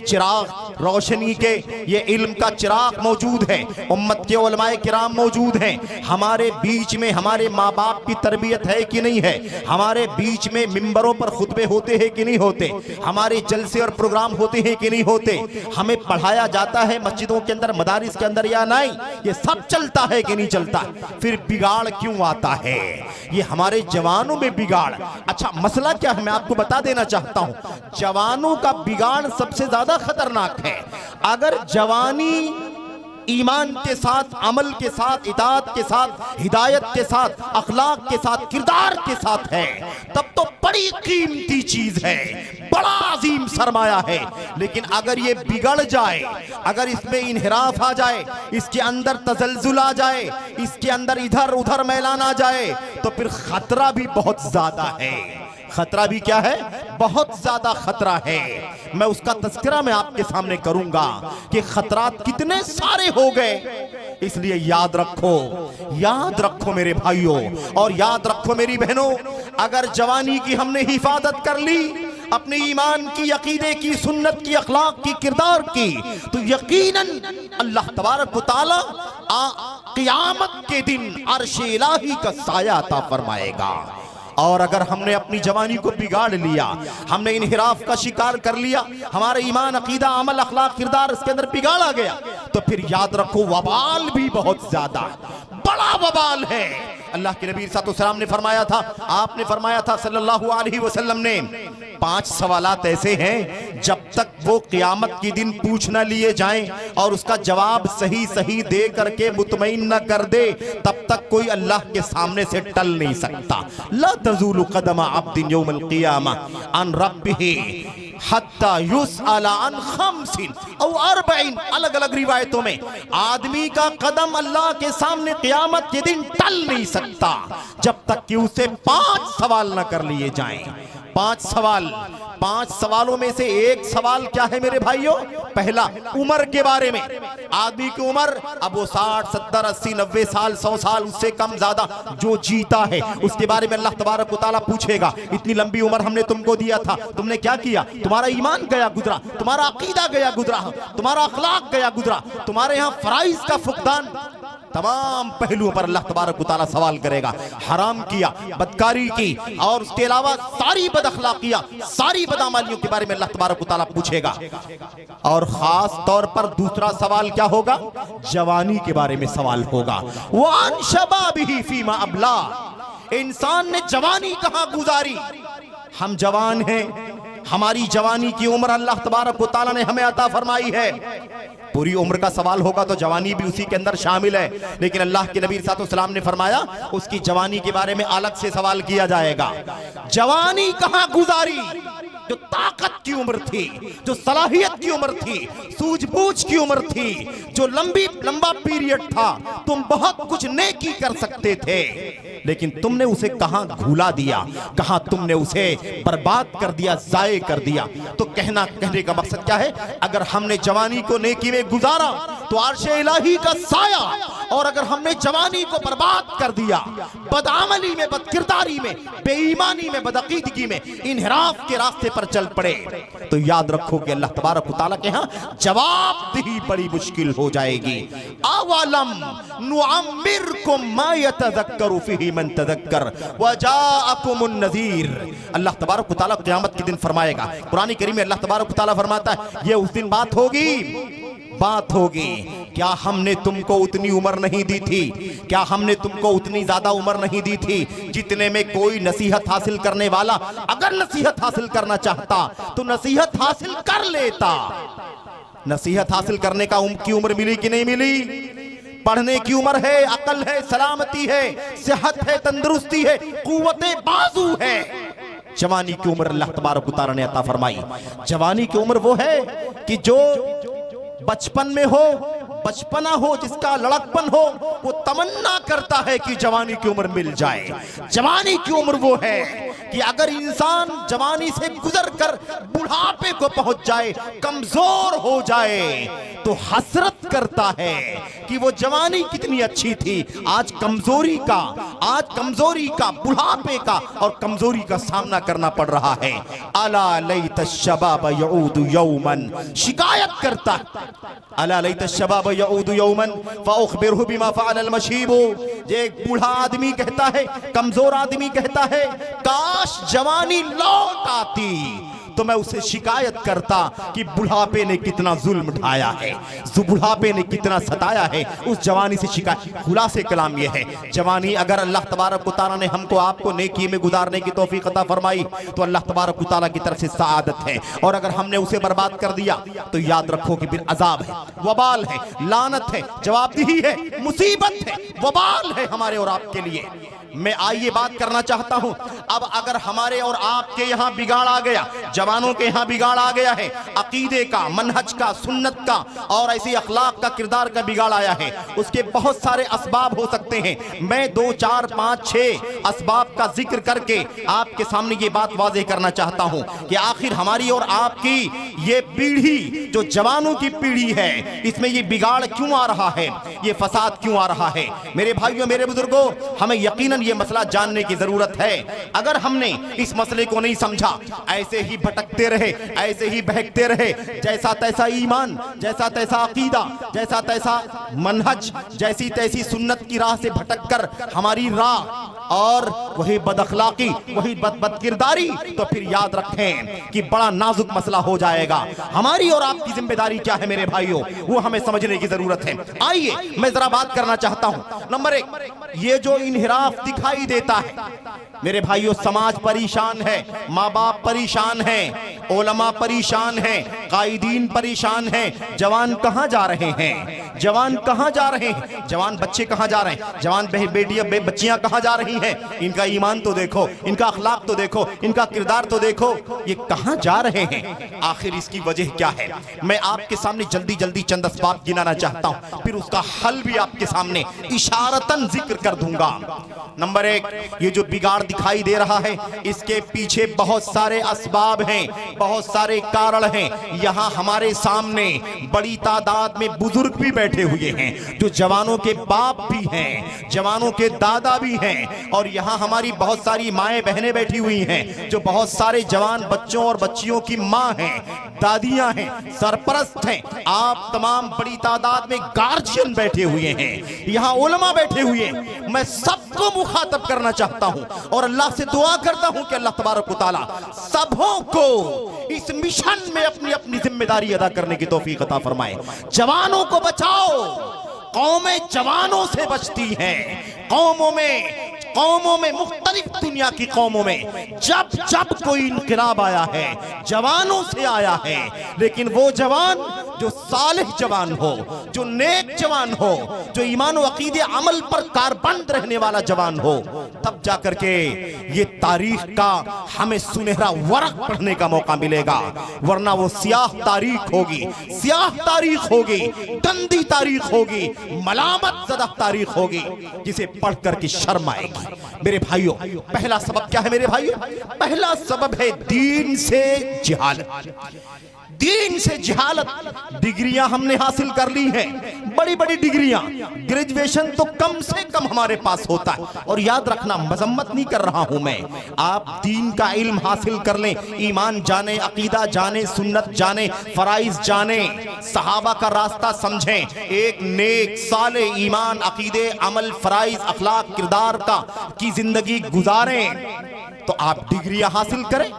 चिराग रोशनी के, ये इल्म का चिराग मौजूद है, उम्मत के उलमाए किराम मौजूद हैं, हमारे बीच में हमारे माँ बाप की तरबियत है कि नहीं है, हमारे बीच में मिंबरों पर खुतबे होते हैं कि नहीं होते, हमारे जलसे और प्रोग्राम होते हैं कि नहीं होते, हमें पढ़ाया जाता है मस्जिदों के अंदर, मदारिस के अंदर या नहीं, ये सब चलता है कि नहीं चलता। फिर बिगाड़ क्यों आता है? ये हमारे जवानों में बिगाड़। अच्छा, मसला क्या है मैं आपको बता देना चाहता हूं। जवानों का बिगाड़ सबसे ज्यादा खतरनाक है। अगर जवानी ईमान के साथ, अमल के साथ, इताअत के साथ, हिदायत के साथ, अखलाक के साथ, किरदार के साथ है, तब तो बड़ी कीमती चीज है, बड़ा अजीम सरमाया है। लेकिन अगर ये बिगड़ जाए, अगर इसमें इन्हिराफ आ जाए, इसके अंदर तजल्जुल आ जाए, इसके अंदर इधर उधर मैलान आ जाए, तो फिर खतरा भी बहुत ज्यादा है। खतरा भी क्या है? बहुत ज्यादा खतरा है। मैं उसका तज़किरा मैं आपके सामने करूंगा कि खतरात कितने सारे हो गए। इसलिए याद रखो मेरे भाइयों, और याद रखो मेरी बहनों, अगर जवानी की हमने हिफाजत कर ली, अपने ईमान की, अकीदे की, सुन्नत की, अखलाक की, किरदार की, तो यकीनन अल्लाह तबारक व तआला क़यामत के दिन अर्श इलाही का साया अता फरमाएगा। और अगर हमने अपनी जवानी को बिगाड़ लिया, हमने इन्हिराफ का शिकार कर लिया, हमारा ईमान, अकीदा, अमल, अखलाक, किरदार इसके अंदर बिगाड़ा गया, तो फिर याद रखो वबाल भी बहुत ज्यादा बड़ा वबाल है। अल्लाह के नबी सल्लल्लाहु ने फरमाया था, आपने फरमाया था सल्लल्लाहु अलैहि वसल्लम ने, 5 सवालात ऐसे हैं जब तक वो क़यामत के दिन पूछ न लिए जाएं और उसका जवाब सही सही दे करके मुतमईन न कर दे, तब तक कोई अल्लाह के सामने से टल नहीं सकता। ला तज़ूलु क़दम अब्दिन यौमल क़ियामा अन रब्बिही हत्ता युसअल अन खम्सिन औ अर्बईन। अलग अलग रिवायतों में आदमी का कदम अल्लाह के सामने क़यामत के दिन टल नहीं सकता जब तक कि उसे 5 सवाल न कर लिए जाएं। 5 सवाल। 5 सवालों में से एक सवाल क्या है मेरे भाइयों? पहला, उम्र के बारे में। आदमी की उम्र, अब वो 60, 70, 80, 90 साल, 100 साल, उससे कम ज्यादा जो जीता है, उसके बारे में अल्लाह तबारक व तआला पूछेगा, इतनी लंबी उम्र हमने तुमको दिया था, तुमने क्या किया? तुम्हारा ईमान गया गुजरा, तुम्हारा अकीदा गया गुजरा, तुम्हारा अखलाक गया गुजरा, तुम्हारे यहाँ फराइज का फुकदान, तमाम पहलुओं पर अल्लाह तबारक व तआला सवाल करेगा। हराम किया, बदकारी की, और उसके अलावा सारी बदअखलाकियां, सारी बदअमालियों के बारे में अल्लाह तबारक व तआला पूछेगा। और खास तौर पर दूसरा सवाल क्या होगा? जवानी के बारे में सवाल होगा। वान शबाबिही फीमा अबला, इंसान ने जवानी कहां गुजारी। हम जवान हैं, हमारी जवानी की उम्र अल्लाह तबारक व तआला ने हमें अता फरमाई है। पूरी उम्र का सवाल होगा तो जवानी भी उसी के अंदर शामिल है, लेकिन अल्लाह के नबी सल्लल्लाहु अलैहि वसल्लम ने फरमाया उसकी जवानी के बारे में अलग से सवाल किया जाएगा। जवानी कहां गुजारी, जो ताकत की उम्र थी, जो सलाहियत की उम्र थी, सूझबूझ की उम्र थी, जो लंबा पीरियड था, तुम बहुत कुछ नेकी कर सकते थे, लेकिन तुमने उसे कहां घुला दिया, कहां तुमने उसे बर्बाद कर दिया, जाये कर दिया। तो कहने का मकसद क्या है, अगर हमने जवानी को नेकी में गुजारा तो अर्शे इलाही का साया, और अगर हमने जवानी को बर्बाद कर दिया, बदआमली में, बदकिरदारी में, बेईमानी में, बदअकीदगी में, इनहिराफ के रास्ते पर चल पड़े, तो याद रखो कि अल्लाह तबारक व तआला के यहाँ जवाबदेही बड़ी मुश्किल हो जाएगी। अवलम नुअम्मिरकुम मा यतज़क्करु फीही मन तज़क्कर व जाअकुमुन नज़ीर। अल्लाह तबारक व तआला क़यामत के दिन फरमाएगा, कुरान करीम में अल्लाह तबारक व तआला फरमाता है, ये उस दिन बात होगी, क्या हमने तुमको उतनी उम्र नहीं दी थी, क्या हमने तुमको उतनी ज्यादा उम्र नहीं दी थी जितने में कोई नसीहत हासिल करने वाला अगर नसीहत हासिल करना चाहता तो नसीहत हासिल कर लेता। नसीहत हासिल करने की उम्र मिली कि नहीं मिली? पढ़ने की उम्र है, अकल है, सलामती है, सेहत है, तंदुरुस्ती है, कुव्वते बाजू है। जवानी की उम्र अल्लाह तबारक व तआला ने अता फरमाई। जवानी की उम्र वो है कि जो बचपन में हो, बचपना हो, जिसका लड़कपन हो, वो तमन्ना करता है कि जवानी की उम्र मिल जाए। जवानी की उम्र वो है कि अगर इंसान जवानी से गुजर कर बुढ़ापे को पहुंच जाए, कमजोर हो जाए, तो हसरत करता है कि वो जवानी कितनी अच्छी थी। आज कमजोरी का, बुढ़ापे का और कमजोरी का सामना करना पड़ रहा है। अला लैत शबाब यऊदु यौमन, शिकायत करता, अला लैत शबाब यऊदु यौमन फअखबिरहु बिमा फअल मशीब। ये एक बूढ़ा आदमी कहता है, कमजोर आदमी कहता है, काश जवानी लौट आती तो मैं उसे शिकायत करता कि बुढ़ापे ने कितना जुल्म ढाया है, बुढ़ापे ने कितना सताया है। उस जवानी से शिकायत। खुलासे कलाम यह है, जवानी अगर अल्लाह तबारक व तआला ने हमको आपको नेकी में गुजारने की तौफीक अता फरमाई तो अल्लाह तबारक व तआला की तरफ से सआदत है, और अगर हमने उसे बर्बाद कर दिया तो याद रखो कि फिर अजाब है, वबाल है, लानत है, जवाबदेही है, मुसीबत है, वबाल है हमारे और आपके लिए। मैं आइए बात करना चाहता हूं, अब अगर हमारे और आपके यहां बिगाड़ आ गया, जवानों के यहां बिगाड़ आ गया है, अकीदे का, मनहज का, सुन्नत का और ऐसे अखलाक का, किरदार का बिगाड़ आया है, उसके बहुत सारे असबाब हो सकते हैं। मैं 2, 4, 5, 6 असबाब का जिक्र करके आपके सामने ये बात वाज़ेह करना चाहता हूं कि आखिर हमारी और आपकी ये पीढ़ी, जो जवानों की पीढ़ी है, इसमें ये बिगाड़ क्यों आ रहा है, ये फसाद क्यों आ रहा है। मेरे भाइयों, मेरे बुजुर्गों, हमें यकीनन ये मसला जानने की जरूरत है। अगर हमने इस मसले को नहीं समझा, ऐसे ही भटकते रहे, ऐसे ही बहकते रहे, जैसा तैसा ईमान, जैसा तैसा अकीदा, जैसा तैसा मनहज, जैसी तैसी सुन्नत की राह से भटक कर हमारी राह और वही बदअखलाकी, वही बदकिरदारी, तो फिर याद रखें कि बड़ा नाजुक मसला हो जाएगा। हमारी और आपकी जिम्मेदारी क्या है मेरे भाइयों, वो हमें समझने की जरूरत है। आइए मैं जरा बात करना चाहता हूं। नंबर 1, ये जो इनहिराफ दिखाई देता है मेरे भाइयों, समाज परेशान है, माँ बाप परेशान है, उलमा परेशान है, कायदीन परेशान है। जवान कहाँ जा रहे हैं, जवान कहाँ जा रहे हैं, जवान बच्चे कहाँ जा रहे हैं, जवान बेटियां बच्चियां कहाँ जा रही हैं। इनका ईमान तो देखो, इनका अखलाक तो देखो, इनका किरदार तो देखो, ये कहाँ जा रहे हैं। आखिर इसकी वजह क्या है, मैं आपके सामने जल्दी जल्दी चंद असबाब गिनाना चाहता हूँ, फिर उसका हल भी आपके सामने इशारतन जिक्र कर दूंगा। नंबर 1, ये जो बिगाड़ दिखाई दे रहा है, इसके पीछे बहुत सारे असबाब हैं, बहुत सारे कारण हैं। यहाँ हमारे सामने बड़ी तादाद में बुजुर्ग भी बैठे हुए हैं, जो जवानों के बाप भी हैं, जवानों के दादा भी हैं, और यहाँ हमारी बहुत सारी माएं बहनें बैठी हुई हैं, जो बहुत सारे जवान बच्चों और बच्चियों की माँ हैं, दादियां हैं, सरपरस्त हैं। आप तमाम बड़ी तादाद में गार्जियन बैठे हुए हैं, यहाँ उलमा बैठे हुए हैं। मैं सबको मुखातब करना चाहता हूं और अल्लाह से दुआ करता हूं कि अल्लाह तबारक व तआला सबों को इस मिशन में अपनी अपनी जिम्मेदारी अदा करने की तौफीक अता फरमाए। जवानों को बचाओ, कौमें जवानों से बचती हैं, कौमों में कौमों में, मुख्तलिफ दुनिया की कौमों में जब जब कोई इनकलाब आया है, जवानों से आया है, लेकिन वो जवान जो सालिह जवान हो, जो नेक जवान हो, जो ईमान व अकीदे अमल पर कारबंद रहने वाला जवान हो, तब जाकर के ये तारीख का हमें सुनहरा वरक पढ़ने का मौका मिलेगा। वरना वो स्याह तारीख होगी, स्याह तारीख होगी, गंदी तारीख होगी, मलामत ज़दा तारीख होगी, जिसे पढ़ करके शर्म आएगी। मेरे भाइयों, पहला सबब क्या है मेरे भाइयों? पहला सबब है दीन से जिहालत। दीन से जिहालत। डिग्रियां हमने हासिल कर ली हैं, बड़ी बड़ी डिग्रियां, ग्रेजुएशन तो कम से कम हमारे पास होता है। और याद रखना, मजम्मत नहीं कर रहा हूं मैं, आप दीन का इल्म हासिल कर लें, ईमान जाने, अकीदा जाने, सुन्नत जाने, फराइज जाने, सहाबा का रास्ता समझें, एक नेक साले ईमान, अकीदे, अमल, फराइज, अखलाक, किरदार का की जिंदगी गुजारें, तो आप डिग्रियां हासिल करें,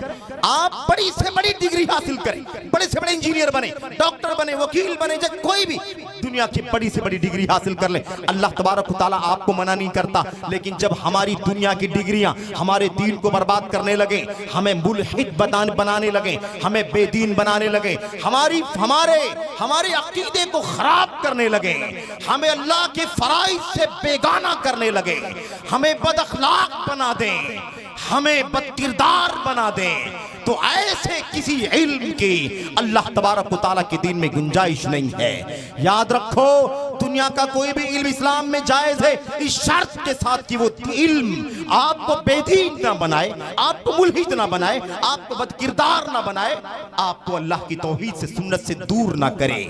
आप बड़ी से बड़ी डिग्री हासिल करें, बड़े से बड़े इंजीनियर बने, डॉक्टर बने, वकील बने, जब कोई भी दुनिया की बड़ी से बड़ी डिग्री हासिल कर ले, अल्लाह तबारक व तआला आपको मना नहीं करता। लेकिन जब हमारी दुनिया की डिग्रियां हमारे दीन को बर्बाद करने लगे, हमें मुल्हिद बनाने लगे, हमें बेदीन बनाने लगे, हमारे अकीदे को खराब करने लगे, हमें अल्लाह के फराइज से बेगाना करने लगे, हमें बदअखलाक बना दें, हमें बदकिरदार बना दें, तो ऐसे किसी इल्म की अल्लाह तबारक व तआला के दीन में गुंजाइश नहीं है। याद रखो, दुनिया का कोई भी इल्म इस्लाम में जायज है, इस शर्त के साथ कि वो इल्म आपको बेदीन ना बनाए, आपको मुल्हिद ना बनाए, आपको बदकिरदार ना बनाए, आपको अल्लाह की तौहीद से, सुन्नत से दूर ना करे।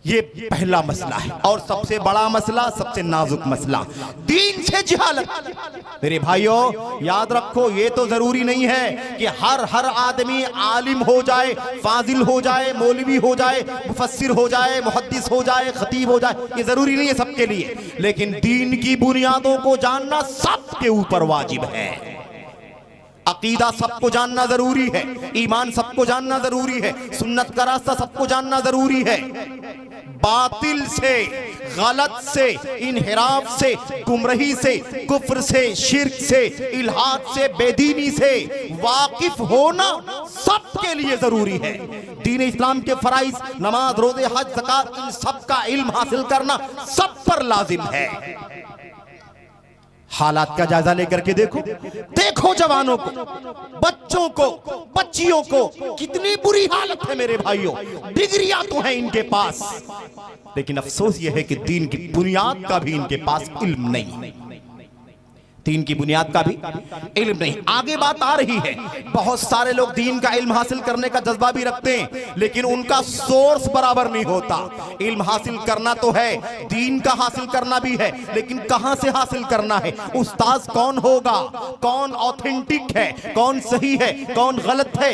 ये पहला मसला है, और सबसे बड़ा मसला, सबसे नाजुक मसला, दीन से जिहालत। मेरे भाइयों, याद रखो, ये तो जरूरी नहीं है कि हर आदमी आलिम हो जाए, फाजिल हो जाए, मौलवी हो जाए, मुफस्सिर हो जाए, मुहद्दिस हो जाए, खतीब हो जाए, ये जरूरी नहीं है सबके लिए। लेकिन दीन की बुनियादों को जानना सबके ऊपर वाजिब है। अकीदा सबको जानना जरूरी है, ईमान सबको जानना जरूरी है, सुन्नत का रास्ता सबको जानना जरूरी है। बातिल से, गलत से, इनहिराफ से, गुमराही से, कुफ्र से, शिर्क से, इल्हाद से, बेदीनी से वाकिफ होना सबके लिए जरूरी है। दीन इस्लाम के फराइज, नमाज, रोजे, हज, ज़कात, इन सब का इल्म हासिल करना सब पर लाजिम है। हालात का जायजा लेकर के देखो जवानों को, बच्चों को, बच्चियों को, कितनी बुरी हालत है मेरे भाइयों। डिग्रियां तो हैं इनके पास, लेकिन अफसोस यह है कि दीन की बुनियाद का भी इनके पास इल्म नहीं, दीन की बुनियाद का भी इल्म नहीं। आगे बात आ रही है, बहुत सारे लोग दीन का इल्म हासिल करने का जज्बा भी रखते हैं, लेकिन उनका सोर्स बराबर नहीं होता। इल्म हासिल करना तो है, दीन का हासिल करना भी है, लेकिन कहां से हासिल करना है, उस्ताद कौन होगा, कौन ऑथेंटिक है, कौन सही है, कौन गलत है,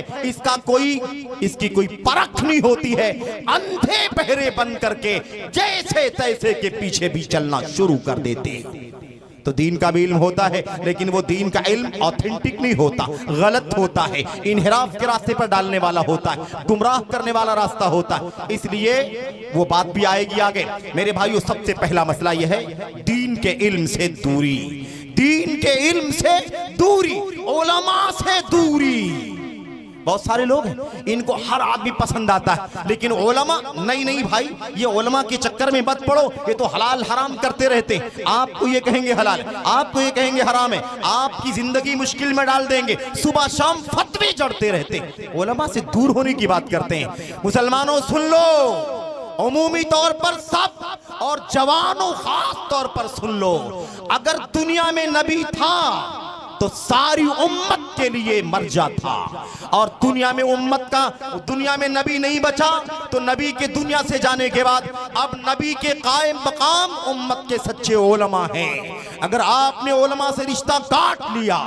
इसकी कोई परख नहीं होती है। अंधे बहरे बन करके जैसे तैसे के पीछे भी चलना शुरू कर देते हैं। तो दीन का भी इल्म होता है, लेकिन वो दीन का इल्म ऑथेंटिक नहीं होता, गलत होता है, इनहिराफ के रास्ते पर डालने वाला होता है, गुमराह करने वाला रास्ता होता है। इसलिए वो बात भी आएगी आगे। मेरे भाइयों, सबसे पहला मसला यह है, दीन के इल्म से दूरी, दीन के इल्म से दूरी, उलमा से दूरी। बहुत सारे लोग हैं, इनको हर आदमी पसंद आता है, लेकिन उलमा नहीं भाई, ये उलमा के चक्कर में मत पड़ो, ये तो हलाल हराम करते रहते हैं। आपको ये कहेंगे हलाल, आपको ये कहेंगे हराम है, आपकी जिंदगी मुश्किल में डाल देंगे, सुबह शाम फतवे जड़ते रहते हैं। उलमा से दूर होने की बात करते हैं। मुसलमानों सुन लो, उमूमी तौर पर सब, और जवानों खास तौर पर सुन लो, अगर दुनिया में नबी था तो सारी उम्मत के लिए मर्जा था, और दुनिया में नबी नहीं बचा तो नबी के दुनिया से जाने के बाद अब नबी के कायम मकाम उम्मत के सच्चे उलमा हैं। अगर आपने उलमा से रिश्ता काट लिया,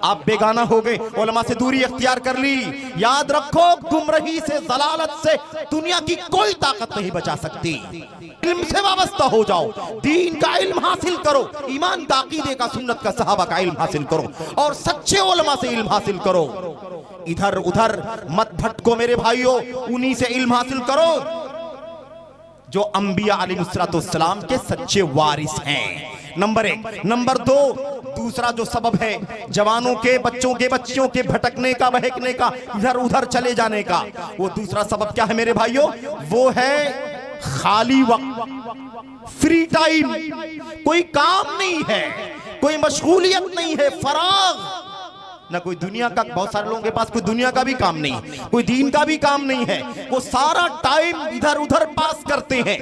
आप बेगाना हो गए, उलमा से दूरी अख्तियार कर ली, याद रखो, गुमराही से, ज़लालत से दुनिया की कोई ताकत नहीं बचा सकती। इल्म से वाबस्ता हो जाओ, दीन का इल्म हासिल करो, ईमान का, अकीदे का, सुन्नत का, सहाबा का इल्म हासिल करो, और सच्चे उलमा से इल्म हासिल करो। इधर उधर मत भटको मेरे भाइयों, उन्हीं से इल्म हासिल करो जो अंबिया अलैहिस्सलाम के सच्चे वारिस हैं। नंबर 1। नंबर 2, दूसरा जो सबब है जवानों के बच्चियों के भटकने का, बहकने का, इधर उधर चले जाने का, वो दूसरा सबब क्या है मेरे भाइयों? वो है खाली वक्त, फ्री टाइम। कोई काम नहीं है, कोई मशगूलियत नहीं है, फराग ना कोई दुनिया का। बहुत सारे लोगों के पास कोई दुनिया का भी काम नहीं, कोई दीन का भी काम नहीं है, वो सारा टाइम इधर उधर पास करते हैं।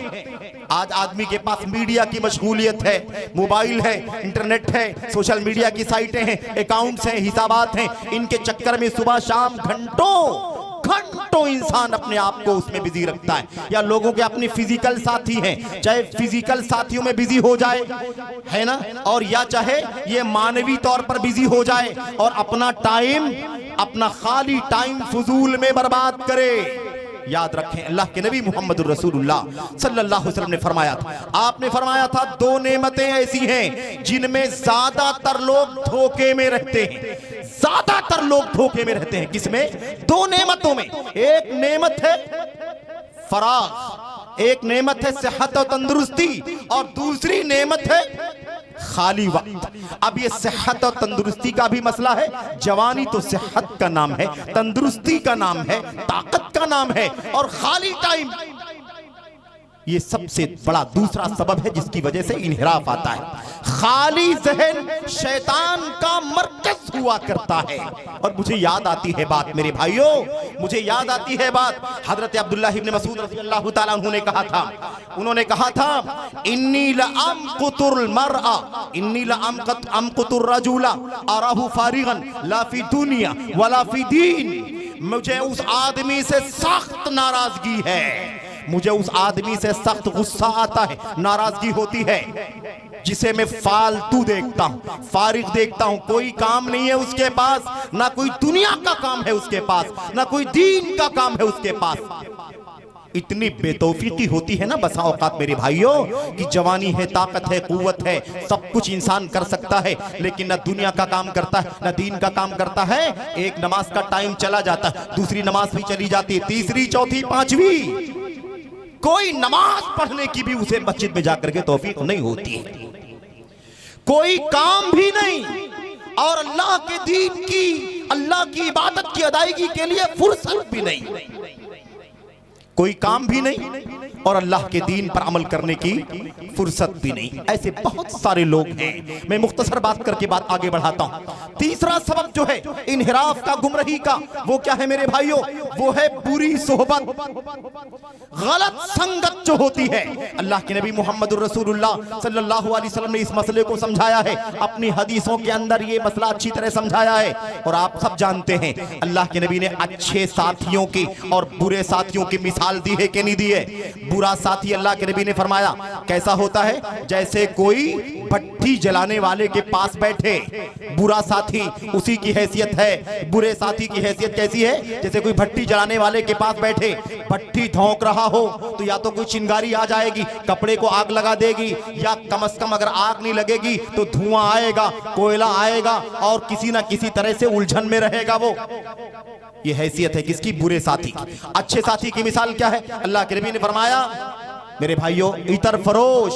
आज आदमी के पास मीडिया की मशगूलियत है, मोबाइल है, इंटरनेट है, सोशल मीडिया की साइटें हैं, अकाउंट्स हैं, हिसाबात हैं। इनके चक्कर में सुबह शाम घंटों इंसान अपने आप को उसमें बिजी रखता है। या लोगों के अपने फिजिकल साथी हैं, चाहे फिजिकल साथियों में बिजी हो जाए, है ना, और या चाहे ये मानवी तौर पर बिजी हो जाए और अपना टाइम, अपना खाली टाइम फजूल में बर्बाद करे। याद रखें, अल्लाह के नबी मोहम्मद रसूलुल्लाह सल्लल्लाहु अलैहि वसल्लम ने फरमाया था, आपने फरमाया था, 2 नेमतें ऐसी हैं जिनमें ज्यादातर लोग धोखे में रहते हैं। ज्यादातर लोग धोखे में रहते हैं। किसमें? 2 नेमतों में। एक नेमत है फराग, एक नेमत है सेहत और तंदुरुस्ती, और दूसरी नेमत है खाली वक्त। अब ये सेहत और तंदुरुस्ती का भी मसला है। जवानी तो सेहत का नाम है, तंदुरुस्ती का नाम है, ताकत का नाम है, और खाली टाइम ये सबसे बड़ा दूसरा सबब है जिसकी वजह से इन्हिराफ आता है। खाली ज़हन शैतान का मरकज हुआ करता है। और मुझे याद आती है बात मेरे भाइयों, मुझे याद आती है बात, हजरत अब्दुल्लाह इब्न मसूद रज़ियल्लाहु ताला अन्हु ने कहा था, उन्होंने कहा था, इन्नी लअमकुतुल मरअ, इन्नी लअमकुतुर रजुला अराहु फारिगन ला फी दुनिया वला फी दीन। मुझे उस आदमी से सख्त नाराजगी है, मुझे उस आदमी से सख्त गुस्सा आता है, नाराजगी होती है, जिसे मैं फालतू देखता हूं, फारिग देखता हूं। कोई काम नहीं है उसके पास, ना कोई दुनिया का काम है उसके पास, ना कोई दीन का काम है उसके पास। इतनी बेतौफीकी होती है ना बसा औकात मेरे भाइयों, कि जवानी है, ताकत है, कुव्वत है, सब कुछ इंसान कर सकता है, लेकिन ना दुनिया का काम करता है, ना दीन का काम करता है। एक नमाज का टाइम चला जाता है, दूसरी नमाज भी चली जाती है, तीसरी, चौथी, पांचवी, कोई नमाज पढ़ने की भी उसे मस्जिद में जाकर के तौफीक नहीं होती है, कोई काम भी नहीं, और अल्लाह के दीन की, अल्लाह की इबादत की अदायगी के लिए फुर्सत भी नहीं, कोई काम भी नहीं और अल्लाह के दीन पर अमल करने की फुर्सत भी नहीं। ऐसे बहुत सारे लोग हैं। मैं मुख्तसर बात करके बात आगे बढ़ाता हूं। तीसरा सबब जो है इन्हिराफ का, गुमराही का, वो क्या है मेरे भाइयों? वो है बुरी सोहबत, गलत संगत जो होती है। अल्लाह के नबी मोहम्मद रसूलुल्लाह सल्लल्लाहु अलैहि वसल्लम ने इस मसले को समझाया है, अपनी हदीसों के अंदर ये मसला अच्छी तरह समझाया है। और आप सब जानते हैं अल्लाह के नबी ने अच्छे साथियों की और बुरे साथियों की मिसाल दी है कि नहीं दी है? बुरा साथी अल्लाह के नबी ने फरमाया कैसा होता है? जैसे कोई भट्टी जलाने वाले के पास बैठे, बुरा साथी उसी की हैसियत है। बुरे साथी की हैसियत कैसी है? जैसे कोई भट्टी जलाने वाले के पास बैठे, भट्टी धौंक रहा हो तो या तो कोई चिंगारी आ जाएगी, कपड़े को आग लगा देगी, या कम से कम अगर आग नहीं लगेगी तो धुआं आएगा, कोयला आएगा, और किसी ना किसी तरह से उलझन में रहेगा वो। ये हैसियत है किसकी? बुरे साथी की। अच्छे साथी की मिसाल क्या है? अल्लाह के नबी ने फरमाया मेरे भाइयों, इतर फरोश,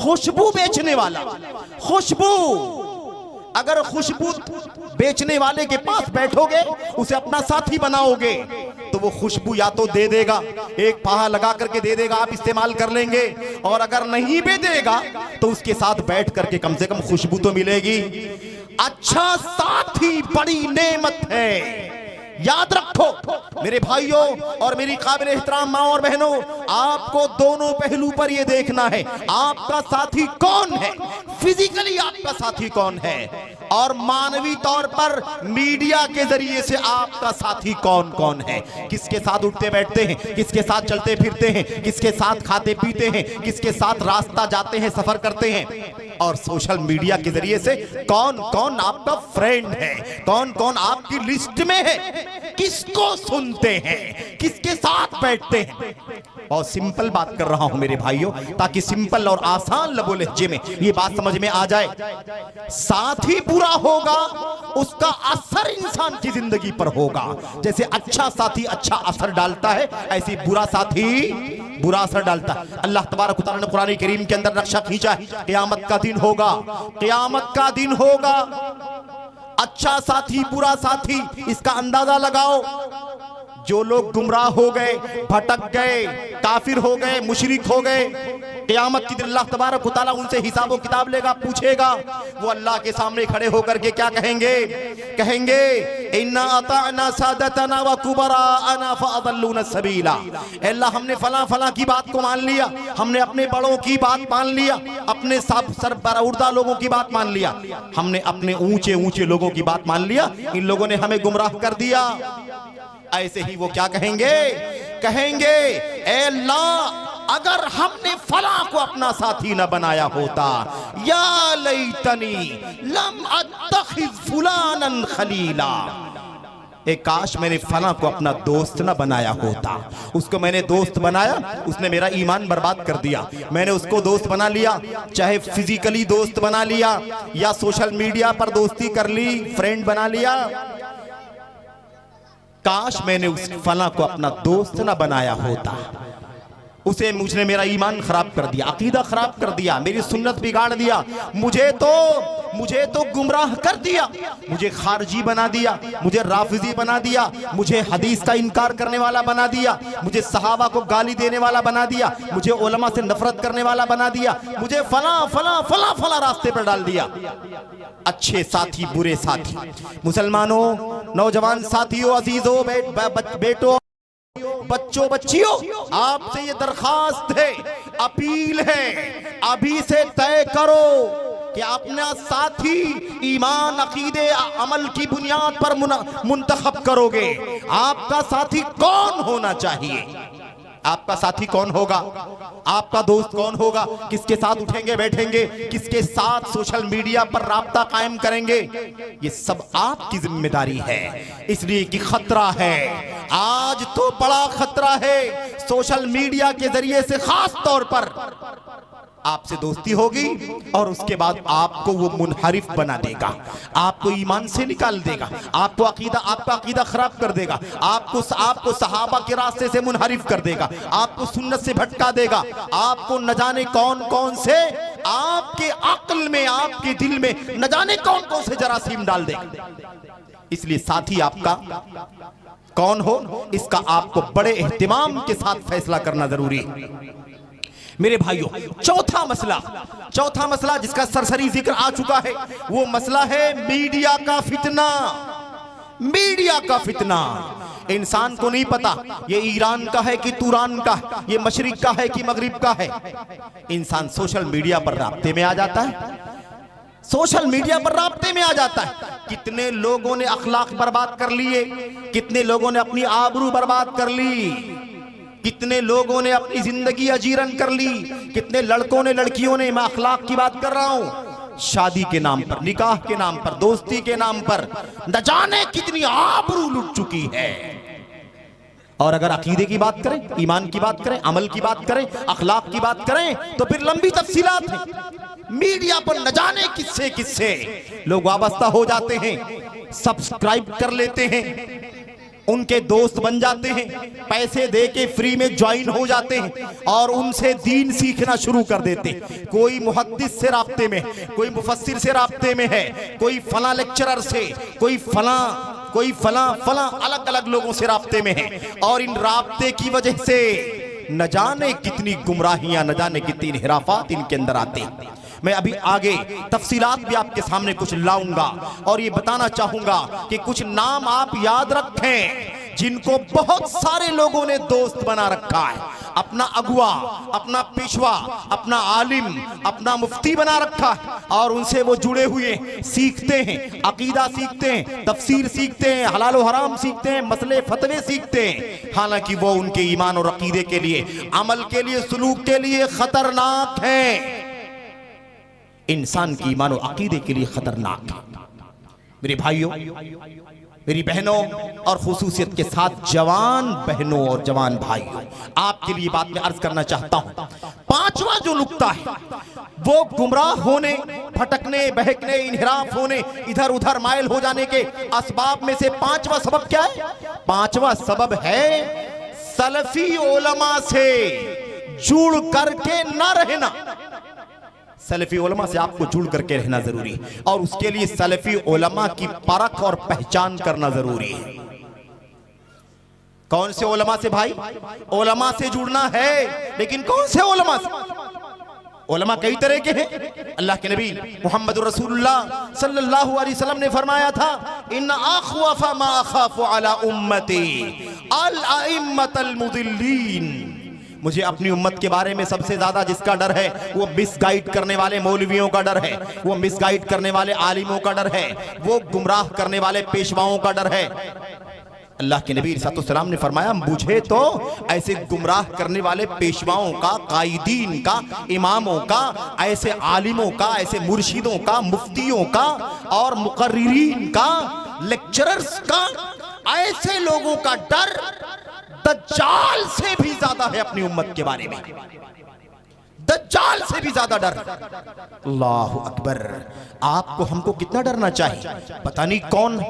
खुशबू बेचने वाला, खुशबू, अगर खुशबू बेचने वाले के पास बैठोगे, उसे अपना साथी बनाओगे, तो वो खुशबू या तो दे देगा, एक पाहा लगा करके दे देगा, आप इस्तेमाल कर लेंगे, और अगर नहीं भी देगा तो उसके साथ बैठ करके कम से कम खुशबू तो मिलेगी। अच्छा साथी बड़ी नेमत है, याद रखो मेरे भाइयों और मेरी काबिल एहतराम माँ और बहनों, आपको दोनों पहलू पर यह देखना है आपका साथी कौन है, फिजिकली आपका साथी कौन है, और मानवी तौर पर मीडिया के जरिए से आपका साथी कौन कौन है। किसके साथ उठते बैठते हैं, किसके साथ चलते फिरते हैं, किसके साथ खाते पीते हैं, किसके साथ रास्ता जाते हैं, सफर करते हैं, और सोशल मीडिया के जरिए से कौन कौन आपका फ्रेंड है, कौन कौन आपकी लिस्ट में है, किसको सुनते हैं, किसके साथ बैठते हैं। और सिंपल बात कर रहा हूं मेरे भाइयों, ताकि सिंपल और आसान लबो लहजे में ये बात समझ में आ जाए। साथी बुरा होगा, उसका असर इंसान की जिंदगी पर होगा। जैसे अच्छा साथी अच्छा असर डालता है, ऐसी बुरा साथी बुरा असर डालता है। अल्लाह तबारक व तआला ने कुरान करीम के अंदर नक्शा खींचा है, क़यामत का दिन होगा, क़यामत का दिन होगा, अच्छा साथी बुरा साथी, इसका अंदाजा लगाओ। जो लोग गुमराह हो गए, भटक गए, काफिर हो गए, मुशरिक हो गए, क़यामत के दिन अल्लाह तबारक व तआला उनसे हिसाब किताब लेगा, पूछेगा। वो अल्लाह के सामने खड़े होकर के क्या कहेंगे? कहेंगे इन्ना अताअना सादतना व कुबराअना फअदल्लूना सबीला। अल्लाह हमने फला फला की बात को मान लिया, हमने अपने बड़ों की बात मान लिया, अपने सरबराह लोगों की बात मान लिया, हमने अपने ऊंचे ऊंचे लोगों की बात मान लिया, इन लोगों ने हमें गुमराह कर दिया। ऐसे ही वो क्या कहेंगे? कहेंगे ऐ अल्लाह अगर हमने फला को अपना साथी न बनाया होता, या लैतनी लम अत्तखिज़ फुलानन खलीला, एक काश मैंने फला को अपना दोस्त न बनाया होता। उसको मैंने दोस्त बनाया, उसने मेरा ईमान बर्बाद कर दिया। मैंने उसको दोस्त बना लिया, चाहे फिजिकली दोस्त बना लिया या सोशल मीडिया पर दोस्ती कर ली, फ्रेंड बना लिया। काश मैंने उस फला को अपना दोस्त ना बनाया होता, उसे मुझने मेरा ईमान खराब कर दिया, अकीदा खराब कर दिया, मेरी सुन्नत बिगाड़ दिया, मुझे तो गुमराह कर दिया, मुझे खारजी बना दिया, मुझे राफिजी बना दिया, मुझे हदीस का इनकार करने वाला बना दिया, मुझे सहाबा को गाली देने वाला बना दिया, मुझे उलमा से नफरत करने वाला बना दिया, मुझे फला फला फला फला रास्ते पर डाल दिया। अच्छे साथी बुरे साथी, मुसलमानों, नौजवान साथियों, अजीजों, बेटों, बच्चों, बच्चियों, आपसे ये दरखास्त है, अपील है, अभी से तय करो कि अपना साथी ईमान, अकीदे, अमल की बुनियाद पर मुंतखब करोगे। आपका साथी कौन होना चाहिए? आपका साथी कौन होगा? आपका दोस्त कौन होगा? किसके साथ उठेंगे बैठेंगे, किसके साथ सोशल मीडिया पर राब्ता कायम करेंगे, ये सब आपकी जिम्मेदारी है। इसलिए कि खतरा है, आज तो बड़ा खतरा है। सोशल मीडिया के जरिए से खास तौर पर आपसे दोस्ती होगी और उसके बाद आपको वो मुनहरिफ बना देगा, आपको ईमान से निकाल देगा, आपको आपका अकीदा खराब कर देगा, आपको सहाबा के रास्ते से मुनहरिफ कर देगा, आपको सुन्नत से भटका देगा, आपको न जाने कौन कौन से आपके अक्ल में, आपके दिल में न जाने कौन कौन से जरासीम डाल देगा। इसलिए साथी आपका कौन हो, इसका आपको बड़े एहतिमाम के साथ फैसला करना जरूरी है। मेरे भाइयों, चौथा मसला जिसका सरसरी जिक्र आ चुका है, वो मसला है मीडिया का फितना। मीडिया का फितना इंसान को नहीं पता ये ईरान का है कि तुरान का है, ये मशरिक का है कि मगरिब का है। इंसान सोशल मीडिया पर राब्ते में आ जाता है, सोशल मीडिया पर राब्ते में आ जाता है। कितने लोगों ने अखलाक बर्बाद कर लिए, कितने लोगों ने अपनी आबरू बर्बाद कर ली, कितने लोगों ने अपनी जिंदगी अजीरन कर ली, कितने लड़कों ने, लड़कियों ने, मैं अखलाक की बात कर रहा हूं, शादी के नाम पर, निकाह के नाम पर, दोस्ती के नाम पर न जाने कितनी आबरू लुट चुकी है। और अगर अकीदे की बात करें, ईमान की बात करें, अमल की बात करें, अखलाक की बात करें, तो फिर लंबी तफसीलात है। मीडिया पर न जाने किससे किससे लोग वाबस्ता हो जाते हैं, सब्सक्राइब कर लेते हैं, उनके दोस्त बन जाते हैं, पैसे दे के फ्री में ज्वाइन हो जाते हैं और उनसे दीन सीखना शुरू कर देते हैं। कोई मुहद्दिस से राब्ते में, कोई मुफस्सिर से राब्ते में है, कोई फला लेक्चरर से, कोई फला अलग अलग लोगों से राब्ते में है। और इन राब्ते की वजह से न जाने कितनी गुमराहियां, न जाने कितनी इन्हिराफात इनके अंदर आते हैं। मैं अभी आगे तफसीलात भी आपके सामने कुछ लाऊंगा और ये बताना चाहूंगा कि कुछ नाम आप याद रखें जिनको बहुत सारे लोगों ने दोस्त बना रखा है, अपना अगुआ, अपना पेशवा, अपना आलिम, अपना मुफ्ती बना रखा है और उनसे वो जुड़े हुए सीखते हैं, अकीदा सीखते हैं, तफसीर सीखते हैं, हलाल और हराम सीखते हैं, मसले फतवे सीखते हैं। हालांकि वो उनके ईमान और अकीदे के लिए, अमल के लिए, सुलूक के लिए खतरनाक है। इंसान की ईमान और अकीदे के लिए खतरनाक है। मेरे भाइयों, मेरी बहनों और खुसूसियत के साथ जवान बहनों और जवान भाइयों, आपके लिए बात में अर्ज करना चाहता हूं। पांचवा जो नुक्ता है वो गुमराह होने, भटकने, बहकने, इन्हिराफ होने, इधर उधर माइल हो जाने के असबाब में से पांचवा सबब क्या है? पांचवा सबब है सलफी उलमा से जुड़ करके ना रहना। सलफी उलमा से आपको जुड़ करके रहना जरूरी है, और उसके लिए सलफी उलमा की परख और पहचान करना जरूरी है। कौन से उलमा से भाई? उलमा से जुड़ना है, लेकिन कौन से उलमा से? उलमा कई तरह के हैं। अल्लाह के नबी मोहम्मद रसूलुल्लाह सल्लल्लाहु अलैहि वसल्लम ने फरमाया था, इन्ना अख़्वफ़ मा अख़ाफ़ु अला उम्मती अल अइम्मतल मुदिल्लीन। मुझे अपनी उम्मत के बारे में सबसे ज्यादा जिसका डर है वो मिसगाइड करने वाले मौलवियों का डर है, वो मिसगाइड करने वाले आलिमों का डर है, वो गुमराह करने वाले पेशवाओं का डर है। अल्लाह के नबी सल्लल्लाहु ने फरमाया, मुझे तो ऐसे गुमराह करने वाले पेशवाओं का, कायदीन का, इमामों का, ऐसे आलिमों का, ऐसे मुर्शिदों का, मुफ्तियों का और मुकर्रिरीन का, लेक्चरर्स का, ऐसे लोगों का डर दज्जाल से भी ज्यादा है अपनी उम्मत के बारे में। दज्जाल से भी ज्यादा डर। अल्लाहु अकबर। आपको हमको कितना डरना चाहिए? पता नहीं कौन